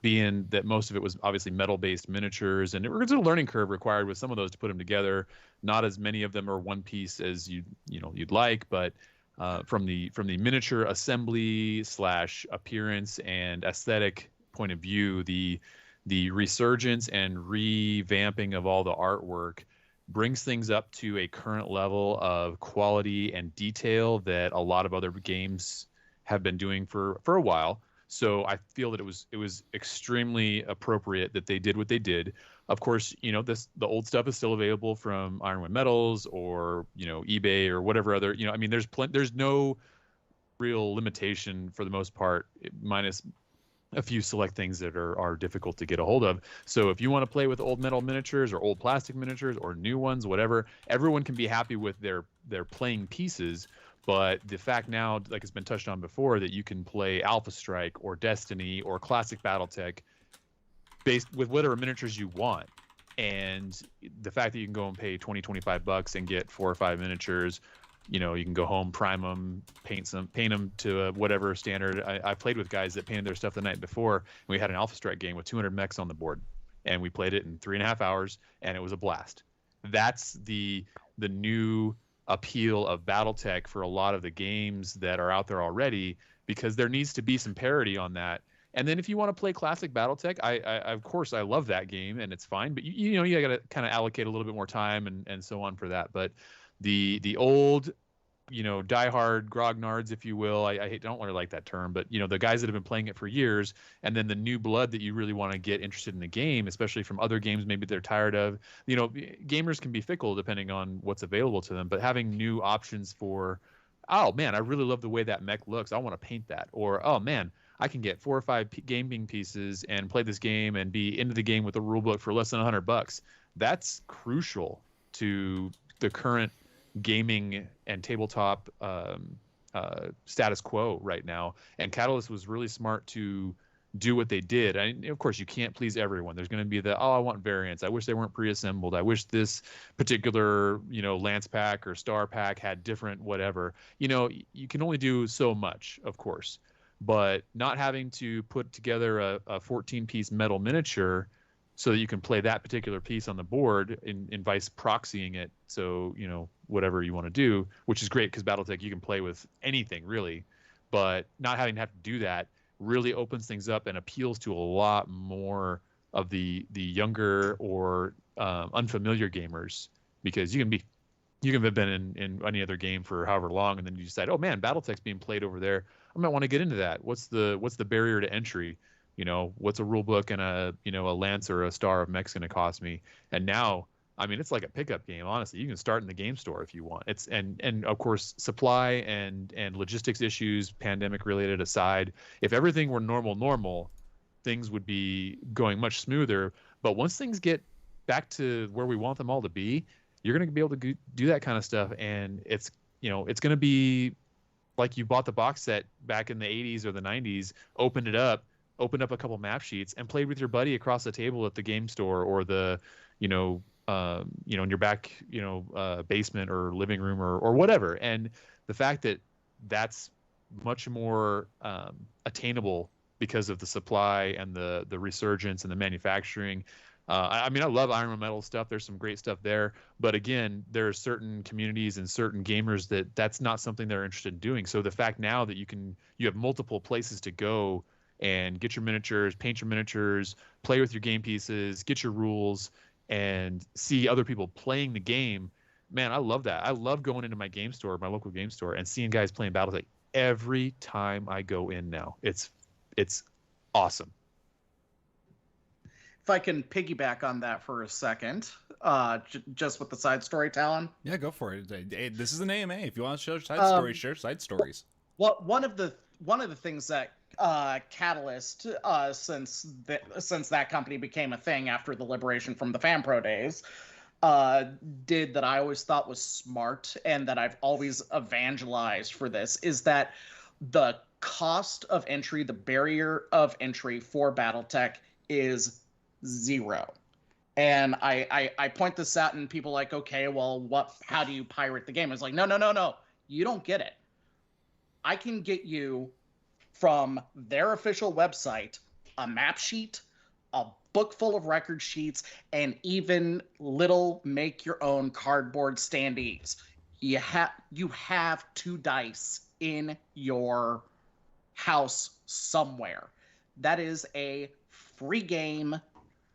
being that most of it was obviously metal-based miniatures, and it was a learning curve required with some of those to put them together. Not as many of them are one piece as you'd like, but from the miniature assembly / appearance and aesthetic point of view, the resurgence and revamping of all the artwork brings things up to a current level of quality and detail that a lot of other games have been doing for a while. So I feel that it was extremely appropriate that they did what they did. Of course, you know, the old stuff is still available from Ironwood Metals or, you know, eBay or whatever other, you know, I mean, there's no real limitation for the most part, minus a few select things that are difficult to get a hold of. So if you want to play with old metal miniatures or old plastic miniatures or new ones, whatever, everyone can be happy with their playing pieces. But the fact now, like it's been touched on before, that you can play Alpha Strike or Destiny or classic BattleTech based with whatever miniatures you want. And the fact that you can go and pay $20-25 and get 4 or 5 miniatures, you know, you can go home, prime them, paint them to whatever standard. I played with guys that painted their stuff the night before, and we had an Alpha Strike game with 200 mechs on the board, and we played it in 3.5 hours, and it was a blast. That's the new appeal of BattleTech for a lot of the games that are out there already, because there needs to be some parity on that. And then if you want to play classic BattleTech, I of course I love that game and it's fine, but you know, you got to kind of allocate a little bit more time and so on for that. But the old, you know, diehard grognards, if you will, I don't really like that term, but you know, the guys that have been playing it for years, and then the new blood that you really want to get interested in the game, especially from other games maybe they're tired of. You know, gamers can be fickle depending on what's available to them, but having new options for, oh man, I really love the way that mech looks, I want to paint that, or oh man, I can get 4 or 5 gaming pieces and play this game and be into the game with a rule book for less than $100. That's crucial to the current gaming and tabletop status quo right now. And Catalyst was really smart to do what they did. And of course, you can't please everyone. There's going to be I want variants. I wish they weren't pre-assembled. I wish this particular, you know, Lance pack or Star pack had different whatever. You know, you can only do so much, of course. But not having to put together a 14-piece metal miniature so that you can play that particular piece on the board in vice proxying it. So, you know, whatever you want to do, which is great because BattleTech, you can play with anything really. but not having to have to do that really opens things up and appeals to a lot more of the younger or unfamiliar gamers, because you can have been in any other game for however long, and then you decide, oh man, BattleTech's being played over there. I might want to get into that. What's the barrier to entry? What's a rule book and a lance or a star of mech's going to cost me? And now, I mean, it's like a pickup game. Honestly, you can start in the game store if you want. It's and of course, supply and logistics issues, pandemic related aside, if everything were normal, things would be going much smoother. But once things get back to where we want them all to be, you're going to be able to do that kind of stuff, and it's going to be like you bought the box set back in the 80s or the 90s, opened up a couple map sheets, and played with your buddy across the table at the game store or the in your back basement or living room or whatever. And the fact that that's much more attainable because of the supply and the resurgence and the manufacturing. I mean, I love Iron Man Metal stuff. There's some great stuff there. But again, there are certain communities and certain gamers that's not something they're interested in doing. So the fact now that you have multiple places to go and get your miniatures, paint your miniatures, play with your game pieces, get your rules, and see other people playing the game, man, I love that. I love going into my game store, my local game store, and seeing guys playing BattleTech every time I go in now. It's awesome. If I can piggyback on that for a second, just with the side story, Talon. Yeah, go for it. Hey, this is an AMA. If you want to share side stories. Well, one of the things that Catalyst, since that company became a thing after the liberation from the FanPro days, did that I always thought was smart and that I've always evangelized for this, is that the cost of entry, the barrier of entry for BattleTech is 0. And I point this out and people are like, okay, well, how do you pirate the game? It's like, no, you don't get it. I can get you from their official website a map sheet, a book full of record sheets, and even little make your own cardboard standees. You have 2 dice in your house somewhere. That is a free game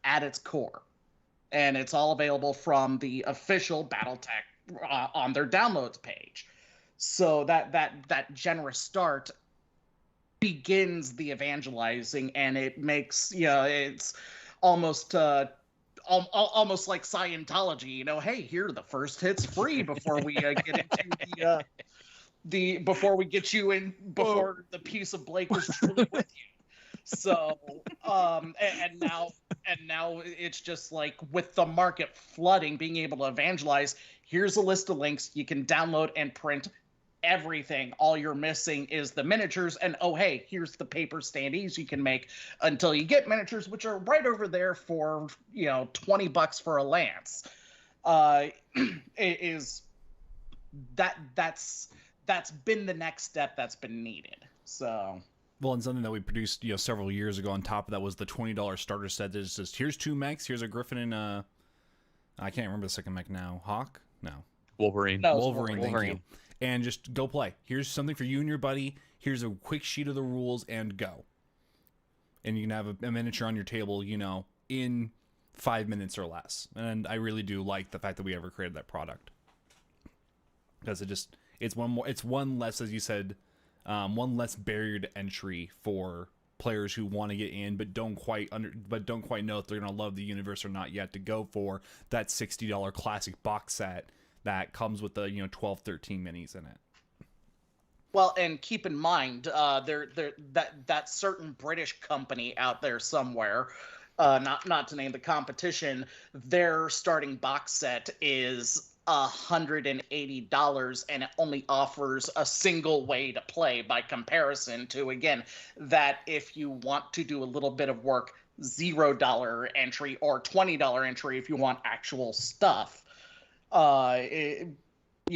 at its core, and it's all available from the official BattleTech on their downloads page. So that generous start begins the evangelizing, and it makes it's almost like Scientology. Hey, here the first hit's free before we get into before we get you in, before the piece of Blake was truly with you. So and now it's just like, with the market flooding, being able to evangelize, here's a list of links you can download and print everything. All you're missing is the miniatures, and oh hey, here's the paper standees you can make until you get miniatures, which are right over there for $20 for a lance. That's been the next step that's been needed. So. Well, and something that we produced, several years ago on top of that was the $20 starter set. There's just, here's 2 mechs, here's a Griffin and I can't remember the second mech now. Hawk? No. Wolverine. No, Wolverine. Thank you. And just go play. Here's something for you and your buddy. Here's a quick sheet of the rules, and go. And you can have a miniature on your table, in 5 minutes or less. And I really do like the fact that we ever created that product, because it's one less, as you said, one less barrier to entry for players who want to get in but don't quite know if they're going to love the universe or not yet, to go for that $60 classic box set that comes with the 12, 13 minis in it. Well, and keep in mind, that certain British company out there somewhere, not to name the competition, their starting box set is $180, and it only offers a single way to play, by comparison to, again, that if you want to do a little bit of work, $0 entry or $20 entry if you want actual stuff.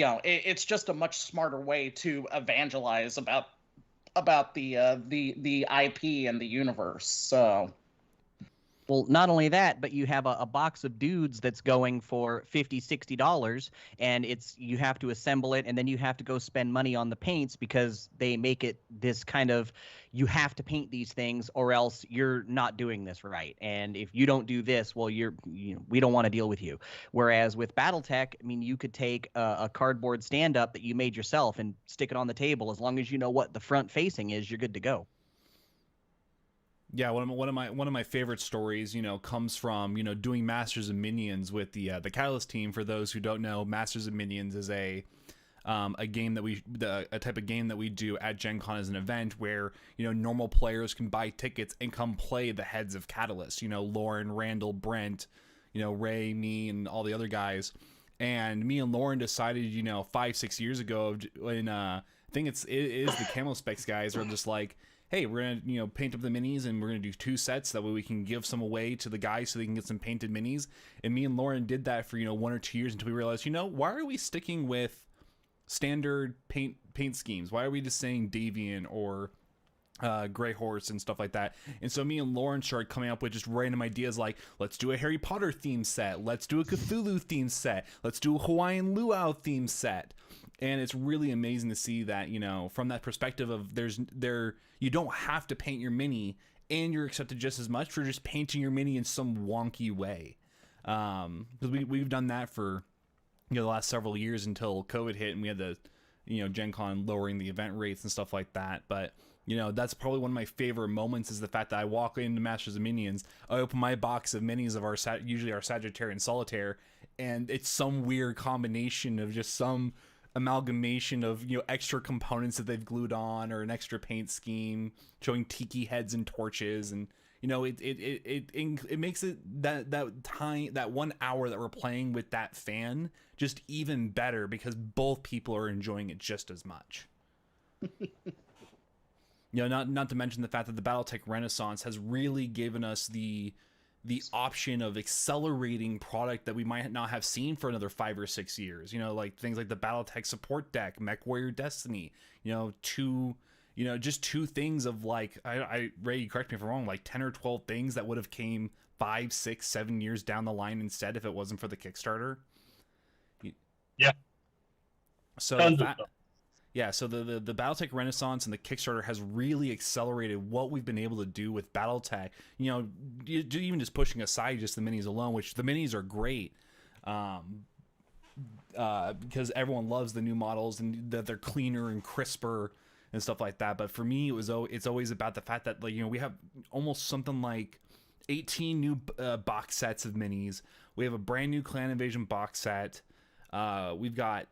It's just a much smarter way to evangelize about the IP and the universe. So Well, not only that, but you have a box of dudes that's going for $50, $60, and you have to assemble it, and then you have to go spend money on the paints because they make it this kind of, you have to paint these things or else you're not doing this right. And if you don't do this, well, we don't want to deal with you. Whereas with BattleTech, I mean, you could take a cardboard stand-up that you made yourself and stick it on the table. As long as you know what the front facing is, you're good to go. Yeah, one of my favorite stories, comes from doing Masters of Minions with the Catalyst team. For those who don't know, Masters of Minions is a game that a type of game that we do at Gen Con as an event where normal players can buy tickets and come play the heads of Catalyst. Lauren, Randall, Brent, Ray, me, and all the other guys. And me and Lauren decided 5-6 years ago when I think it is the CamoSpecs guys are just like, hey, we're gonna paint up the minis and we're gonna do 2 sets, that way we can give some away to the guys so they can get some painted minis. And me and Lauren did that for 1 or 2 years until we realized, why are we sticking with standard paint schemes? Why are we just saying Davion or Grey Horse and stuff like that? And so me and Lauren started coming up with just random ideas like, let's do a Harry Potter themed set, let's do a Cthulhu themed set, let's do a Hawaiian luau themed set. And it's really amazing to see that, from that perspective of you don't have to paint your mini and you're accepted just as much for just painting your mini in some wonky way. Because we've done that for, the last several years until COVID hit and we had the, Gen Con lowering the event rates and stuff like that. But, that's probably one of my favorite moments is the fact that I walk into Masters of Minions, I open my box of minis of usually our Sagittarian Solitaire, and it's some weird combination of just some amalgamation of extra components that they've glued on, or an extra paint scheme showing tiki heads and torches, and it makes it that 1 hour that we're playing with that fan just even better because both people are enjoying it just as much. Not to mention the fact that the BattleTech Renaissance has really given us the option of accelerating product that we might not have seen for another 5 or 6 years. Like things like the BattleTech support deck, Mech Warrior Destiny. Just 2 things of like, Ray, you correct me if I'm wrong, like 10 or 12 things that would have came 5, 6, 7 years down the line instead if it wasn't for the Kickstarter. Yeah. So so the BattleTech Renaissance and the Kickstarter has really accelerated what we've been able to do with BattleTech. Even just pushing aside just the minis alone, which the minis are great, because everyone loves the new models and that they're cleaner and crisper and stuff like that. But for me, it's always about the fact that we have almost something like 18 new box sets of minis. We have a brand new Clan Invasion box set. We've got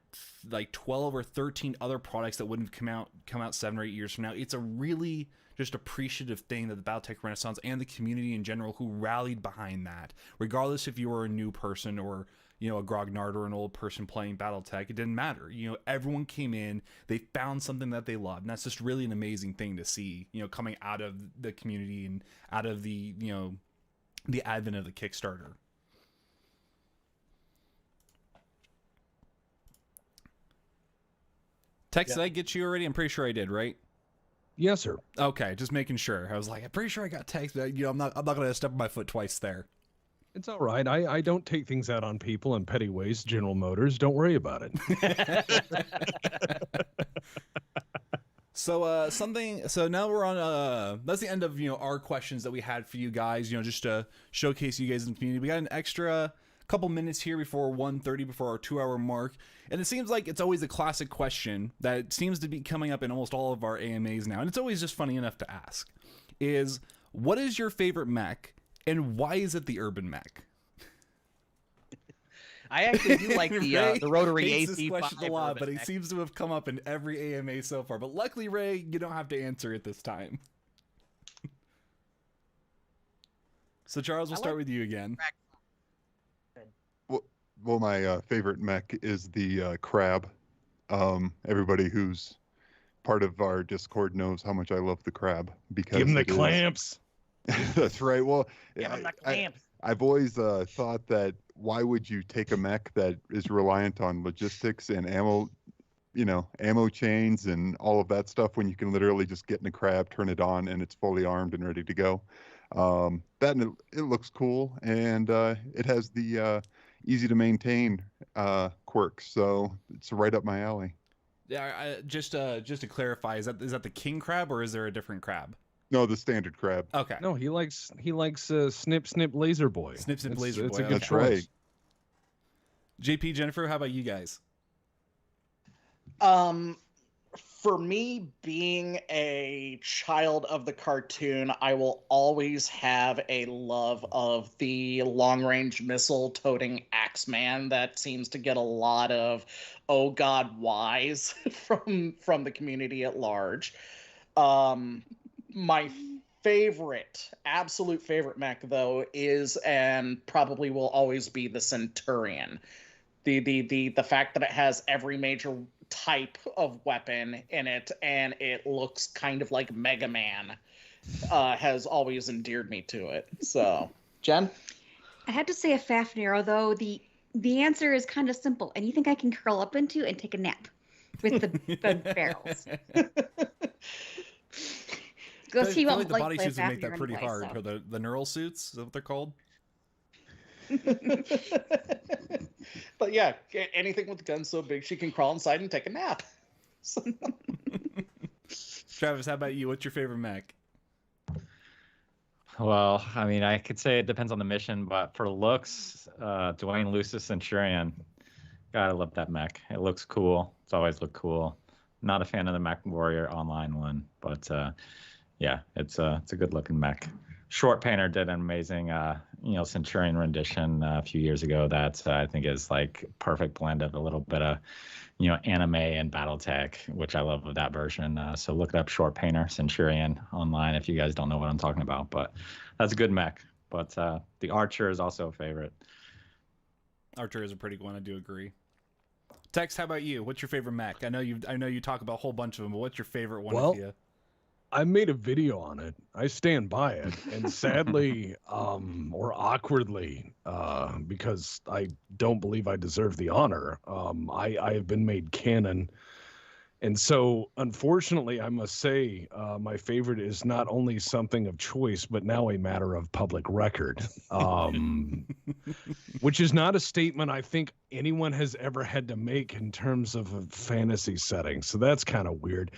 like 12 or 13 other products that wouldn't come out 7 or 8 years from now. It's a really just appreciative thing that the BattleTech Renaissance and the community in general who rallied behind that, regardless if you were a new person or a grognard or an old person playing BattleTech, it didn't matter. Everyone came in, they found something that they loved, and that's just really an amazing thing to see, coming out of the community and out of the the advent of the Kickstarter. Text, did I get you already? I'm pretty sure I did, right? Yes, sir. Okay, just making sure. I was like, I'm pretty sure I got text. I'm not going to step on my foot twice there. It's all right. I don't take things out on people in petty ways. General Motors, don't worry about it. So now we're on that's the end of our questions that we had for you guys, just to showcase you guys in the community. We got an extra couple minutes here before 1:30, before our 2-hour mark, and it seems like it's always a classic question that seems to be coming up in almost all of our AMAs now, and it's always just funny enough to ask, is what is your favorite mech and why is it the urban mech? I actually do like the rotary hates AC. This question a lot, but it seems to have come up in every AMA so far. But luckily, Ray, you don't have to answer it this time. So Charles, we'll start with you again. Well, my favorite mech is the crab. Everybody who's part of our Discord knows how much I love the crab because give him the clamps. That's right. Well, give him the clamps. I've always thought that why would you take a mech that is reliant on logistics and ammo, ammo chains and all of that stuff when you can literally just get in a crab, turn it on, and it's fully armed and ready to go. That and it looks cool, and it has the easy to maintain quirks, so it's right up my alley. Yeah, just to clarify, is that the king crab or is there a different crab? No, the standard crab. Okay. No, he likes Snip Snip Laser Boy. Snip Snip Laser Boy. It's a good Okay. That's choice. right. JP, Jennifer, how about you guys? For me, being a child of the cartoon, I will always have a love of the long-range missile-toting Axeman that seems to get a lot of "oh God, whys" from the community at large. My absolute favorite mech, though, is and probably will always be the Centurion. The fact that it has every major type of weapon in it and it looks kind of like Mega Man has always endeared me to it. So, Jen? I had to say a Fafnir, though the answer is kind of simple. Anything I can curl up into and take a nap with the barrels. Go see I feel what like the bodysuits would make that pretty hard. Or the neural suits, is that what they're called? But yeah, anything with guns so big she can crawl inside and take a nap. Travis, how about you? What's your favorite mech? Well, I mean, I could say it depends on the mission, but for looks, Dwayne Lucis Centurion. Gotta love that mech. It looks cool. It's always looked cool. Not a fan of the Mech Warrior Online one, but yeah, it's a good looking mech. Short Painter did an amazing, Centurion rendition a few years ago. That I think is like perfect blend of a little bit of, anime and BattleTech, which I love of that version. So look it up, Short Painter Centurion online if you guys don't know what I'm talking about. But that's a good mech. But the Archer is also a favorite. Archer is a pretty good one. I do agree. Tex, how about you? What's your favorite mech? I know you talk about a whole bunch of them, but what's your favorite one? Well, With you? I made a video on it. I stand by it. And sadly, or awkwardly, because I don't believe I deserve the honor, I have been made canon. And so, unfortunately, I must say my favorite is not only something of choice, but now a matter of public record, which is not a statement I think anyone has ever had to make in terms of a fantasy setting. So that's kind of weird.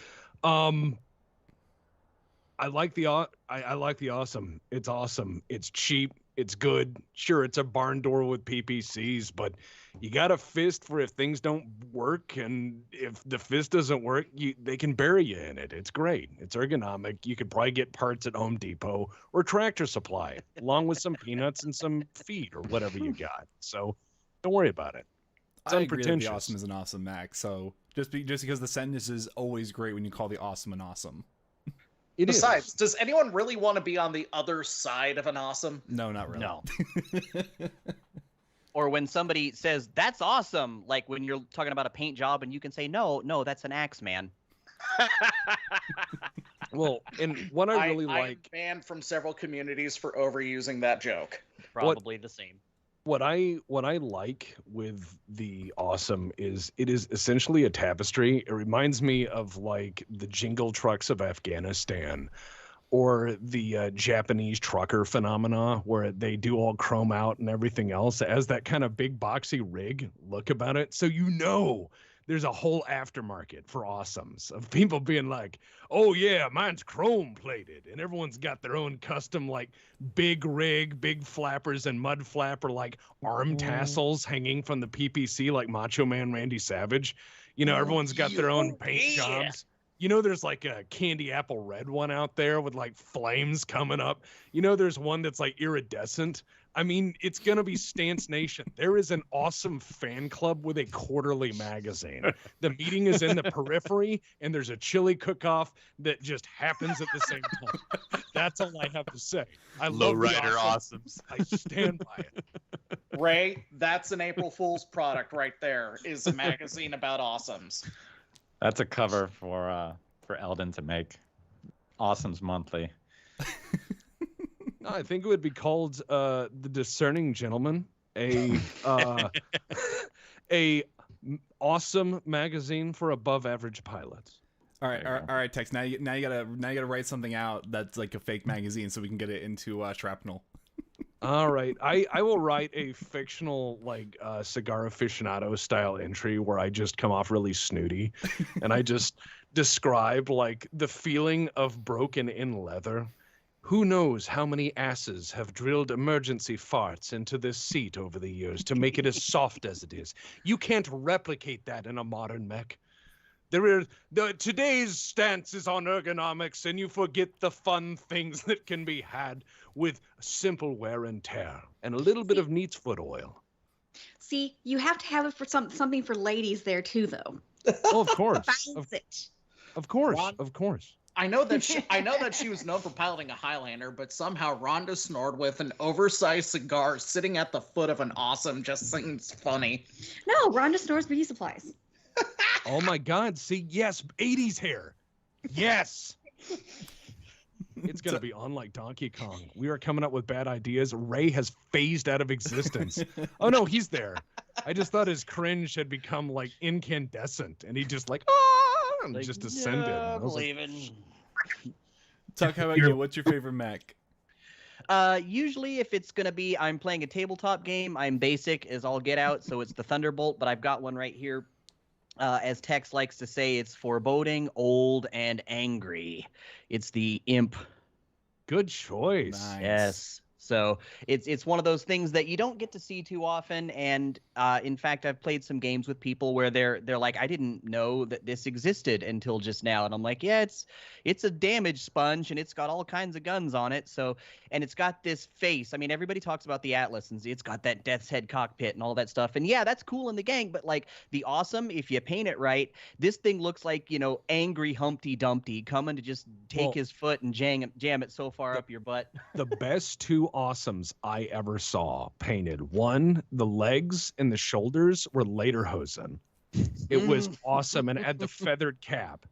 I like the awesome. It's awesome. It's cheap. It's good. Sure, it's a barn door with PPCs, but you got a fist for if things don't work, and if the fist doesn't work, they can bury you in it. It's great. It's ergonomic. You could probably get parts at Home Depot or Tractor Supply, along with some peanuts and some feed or whatever you got. So don't worry about it. It's I agree that unpretentious. the Awesome is an awesome mech. So just because the sentence is always great when you call the Awesome an awesome. Besides, does anyone really want to be on the other side of an awesome? No, not really. No. Or when somebody says, that's awesome, like when you're talking about a paint job and you can say, no, that's an Axeman. Well, and what I really I'm like... banned from several communities for overusing that joke. Probably the same. What I like with the Awesome is it is essentially a tapestry. It reminds me of like the jingle trucks of Afghanistan or the Japanese trucker phenomena where they do all chrome out and everything else. It has that kind of big boxy rig look about it. So there's a whole aftermarket for Awesomes of people being like, oh yeah, mine's chrome plated, and everyone's got their own custom like big rig, big flappers and mud flapper like arm tassels hanging from the PPC like Macho Man Randy Savage. Everyone's got their own paint jobs. There's like a candy apple red one out there with like flames coming up. There's one that's like iridescent. I mean, it's going to be Stance Nation. There is an Awesome fan club with a quarterly magazine. The meeting is in the periphery, and there's a chili cook-off that just happens at the same time. That's all I have to say. I love Lowrider Awesome. Awesomes. I stand by it. Ray, that's an April Fool's product right there, is a magazine about Awesomes. That's a cover for Eldon to make. Awesomes Monthly. No, I think it would be called The Discerning Gentleman, a awesome magazine for above average pilots. All right, There you all go. right, Tex. Now you gotta write something out that's like a fake magazine so we can get it into Shrapnel. All right, I will write a fictional like cigar aficionado style entry where I just come off really snooty, and I just describe like the feeling of broken in leather. Who knows how many asses have drilled emergency farts into this seat over the years to make it as soft as it is. You can't replicate that in a modern mech. Today's stance is on ergonomics, and you forget the fun things that can be had with simple wear and tear and a little bit of neat's foot oil. See, you have to have it for something for ladies there too, though. Oh, of course, Balance it. of course, Ron- of course. I know that she was known for piloting a Highlander, but somehow Rhonda Snord with an oversized cigar sitting at the foot of an awesome just seems funny. No, Rhonda Snore's beauty supplies. Oh my God! See, yes, 80s hair. Yes. It's gonna be on like Donkey Kong. We are coming up with bad ideas. Ray has phased out of existence. Oh no, he's there. I just thought his cringe had become like incandescent, and he just like and Like, just ascended. no, I was like, believing. Tuck, how about you? What's your favorite mech? Usually if it's going to be I'm playing a tabletop game, I'm basic as all get out, so it's the Thunderbolt, but I've got one right here. As Tex likes to say, it's foreboding, old, and angry. It's the Imp. good choice. Nice. Yes. So it's one of those things that you don't get to see too often, and in fact, I've played some games with people where they're like, I didn't know that this existed until just now, and I'm like, yeah, it's a damage sponge, and it's got all kinds of guns on it. So, and it's got this face. I mean, everybody talks about the Atlas, and it's got that Death's Head cockpit and all that stuff, and yeah, that's cool in the gang. But like the awesome, if you paint it right, this thing looks like angry Humpty Dumpty coming to just take his foot and jam it so far up your butt. The best two awesomes I ever saw painted. One, the legs and the shoulders were lederhosen. It was awesome, and had the feathered cap.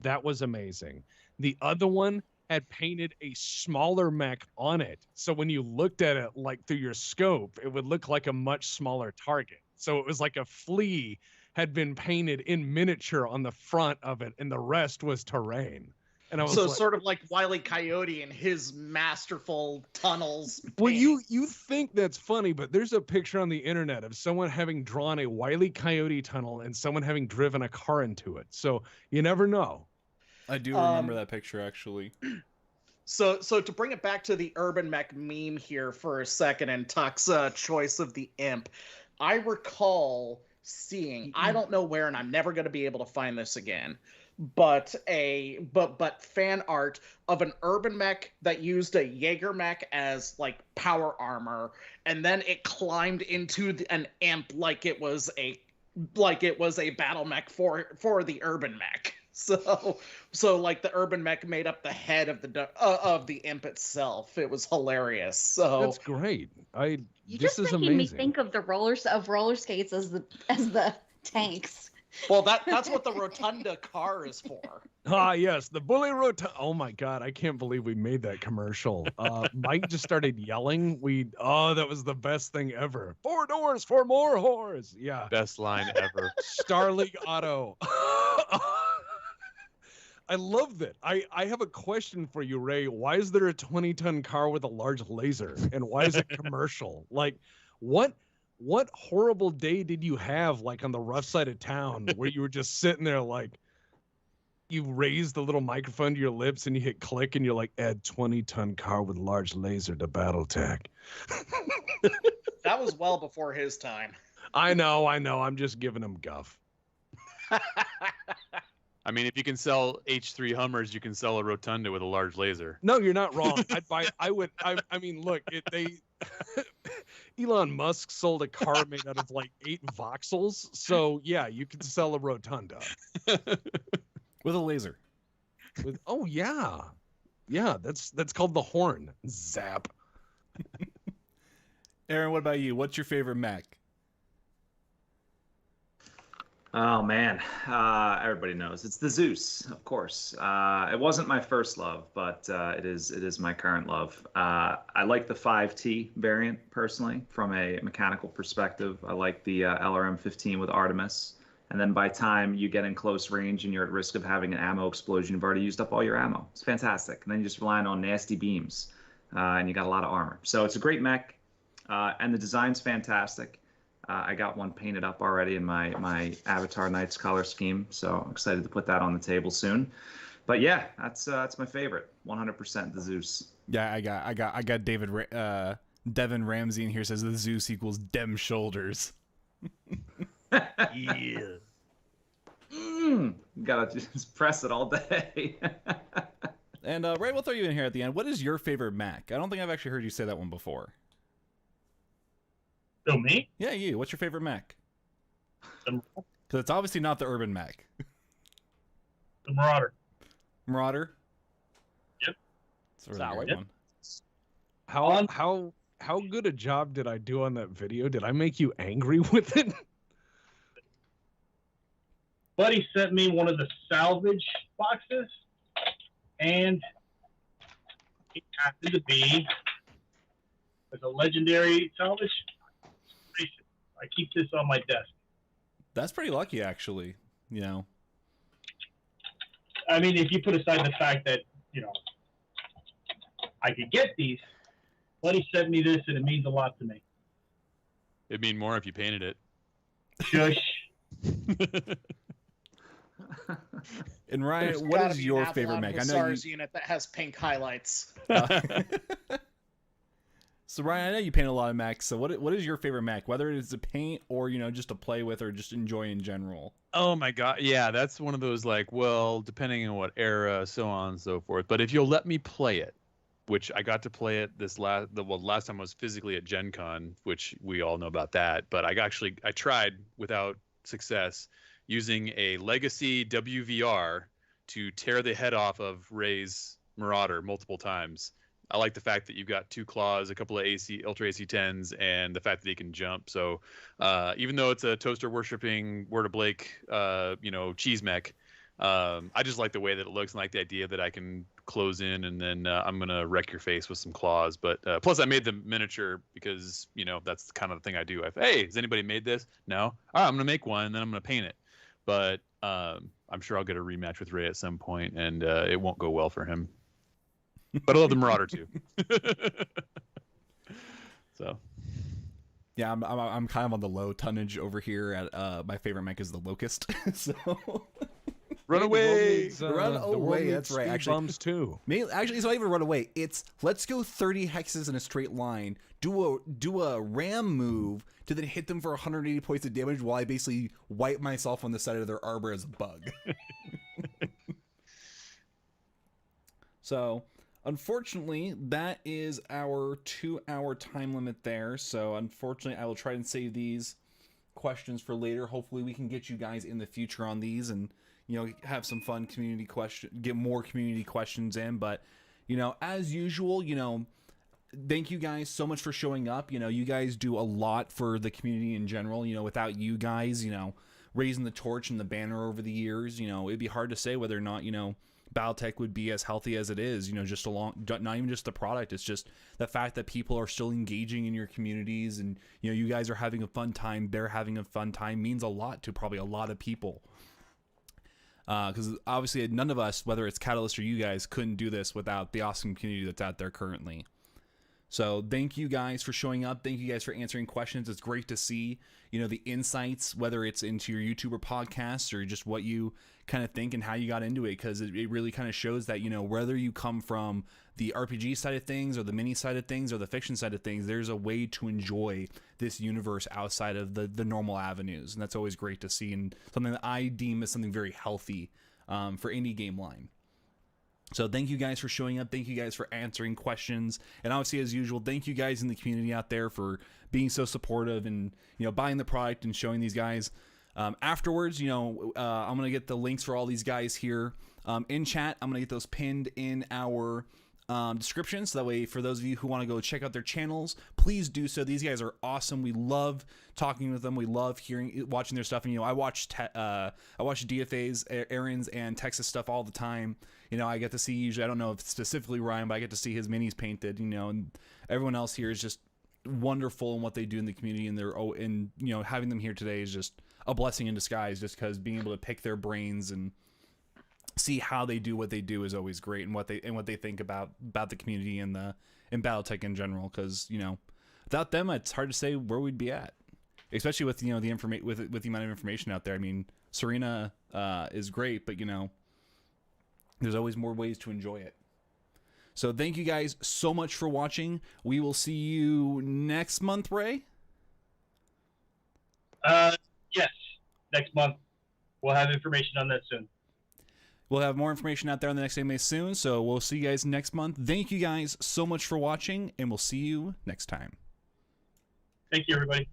That was amazing. The other one had painted a smaller mech on it, so when you looked at it like through your scope, it would look like a much smaller target. So it was like a flea had been painted in miniature on the front of it, and the rest was terrain. And I was So like, sort of like Wile E. Coyote and his masterful tunnels. well, paint. you think that's funny, but there's a picture on the internet of someone having drawn a Wile E. Coyote tunnel and someone having driven a car into it. So you never know. I do remember that picture actually. So to bring it back to the urban mech meme here for a second, and Tuck's choice of the Imp, I recall seeing, I don't know where, and I'm never going to be able to find this again, but fan art of an urban mech that used a Jaeger mech as like power armor, and then it climbed into an Imp like it was a battle mech for the urban mech. So like the urban mech made up the head of the Imp itself. It was hilarious. So That's great. You're This just is making amazing. me think of the roller skates as the tanks. well, that's what the Rotunda car is for. Ah, yes, the bully rotunda. Oh my God, I can't believe we made that commercial. Mike just started yelling. That was the best thing ever. 4 doors for more whores. Yeah. Best line ever. Star League Auto. I love that. I have a question for you, Ray. Why is there a 20-ton car with a large laser? And why is it commercial? Like, what horrible day did you have, like, on the rough side of town where you were just sitting there, like, you raise the little microphone to your lips and you hit click and you're like, add 20-ton car with large laser to BattleTech. That was well before his time. I know. I'm just giving him guff. I mean, if you can sell H3 Hummers, you can sell a Rotunda with a large laser. No, you're not wrong. I mean, look, Elon Musk sold a car made out of like 8 voxels. So yeah, you could sell a Rotunda. With a laser. Oh yeah. Yeah, that's called the Horn. Zap. Aaron, what about you? What's your favorite mech? Oh man, everybody knows it's the Zeus, of course. It wasn't my first love, but it is my current love. I like the 5T variant personally from a mechanical perspective. I like the LRM-15 with Artemis, And then by time you get in close range and you're at risk of having an ammo explosion, you've already used up all your ammo. It's fantastic. And then you're just relying on nasty beams, and you got a lot of armor. So it's a great mech, and the design's fantastic. I got one painted up already in my Avatar Knights color scheme, so I'm excited to put that on the table soon. But yeah, that's my favorite, 100% the Zeus. Yeah, I got Devin Ramsey in here says the Zeus equals dem shoulders. Yeah. Gotta just press it all day. And Ray, we'll throw you in here at the end. What is your favorite Mac? I don't think I've actually heard you say that one before. So me? Yeah, you. What's your favorite Mac? The Because it's obviously not the Urban Mac. Marauder. Marauder? Yep. It's a really great Yep. one. How good a job did I do on that video? Did I make you angry with it? Buddy sent me one of the salvage boxes, and it happened to be with a legendary salvage. I keep this on my desk. That's pretty lucky, actually. You know. I mean, if you put aside the fact that, I could get these, Buddy sent me this, and it means a lot to me. It'd mean more if you painted it. Shush. And Ryan, There's what gotta is be your an favorite Avalon Mac? I know Hussars you. unit that has pink highlights. So Ryan, I know you paint a lot of Macs. So what is your favorite Mac? Whether it is to paint or just to play with or just enjoy in general. Oh my god, yeah, that's one of those depending on what era, so on and so forth. But if you'll let me play it, which I got to play it last time I was physically at Gen Con, which we all know about that. But I tried without success using a Legacy WVR to tear the head off of Ray's Marauder multiple times. I like the fact that you've got 2 claws, a couple of Ultra AC-10s, and the fact that he can jump. So even though it's a toaster worshipping Word of Blake, cheese mech, I just like the way that it looks and like the idea that I can close in and then I'm gonna wreck your face with some claws. But plus, I made the miniature because that's kind of the thing I do. Hey, has anybody made this? No. All right, I'm gonna make one and then I'm gonna paint it. But I'm sure I'll get a rematch with Ray at some point, and it won't go well for him. But I love the Marauder too. So, yeah, I'm kind of on the low tonnage over here. At my favorite mech is the Locust. So run away, run away. That's right. Actually, bums too. Actually, it's not even run away. It's let's go 30 hexes in a straight line. Do a ram move to then hit them for 180 points of damage while I basically wipe myself on the side of their arbor as a bug. So. Unfortunately, that is our 2-hour time limit there. So unfortunately, I will try and save these questions for later. Hopefully we can get you guys in the future on these and, have some fun get more community questions in. But, as usual, thank you guys so much for showing up. You guys do a lot for the community in general. Without you guys, raising the torch and the banner over the years, it'd be hard to say whether or not, BattleTech would be as healthy as it is, just not even just the product. It's just the fact that people are still engaging in your communities and, you guys are having a fun time. They're having a fun time means a lot to probably a lot of people. Because obviously none of us, whether it's Catalyst or you guys, couldn't do this without the awesome community that's out there currently. So thank you guys for showing up. Thank you guys for answering questions. It's great to see, the insights, whether it's into your YouTube or podcasts or just what you kind of think and how you got into it. Because it really kind of shows that, whether you come from the RPG side of things or the mini side of things or the fiction side of things, there's a way to enjoy this universe outside of the normal avenues. And that's always great to see and something that I deem as something very healthy for indie game line. So thank you guys for showing up. Thank you guys for answering questions. And obviously, as usual, thank you guys in the community out there for being so supportive and, buying the product and showing these guys. Afterwards, I'm going to get the links for all these guys here in chat. I'm going to get those pinned in our description. So that way, for those of you who want to go check out their channels, please do so. These guys are awesome. We love talking with them. We love watching their stuff. And, I watch DFA's, Aaron's, and Texas stuff all the time. I get to see usually, I don't know if specifically Ryan, but I get to see his minis painted, and everyone else here is just wonderful in what they do in the community, and having them here today is just a blessing in disguise, just because being able to pick their brains and see how they do what they do is always great, and what they think about the community and BattleTech in general. Because without them, it's hard to say where we'd be at, especially with the with the amount of information out there. I mean, Serena is great, but there's always more ways to enjoy it. So thank you guys so much for watching. We will see you next month, Ray. Yes, next month. We'll have information on that soon. We'll have more information out there on the next AMA soon, so we'll see you guys next month. Thank you guys so much for watching, and we'll see you next time. Thank you, everybody.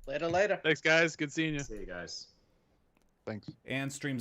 Later. Thanks, guys. Good seeing you. See you guys. Thanks. And streams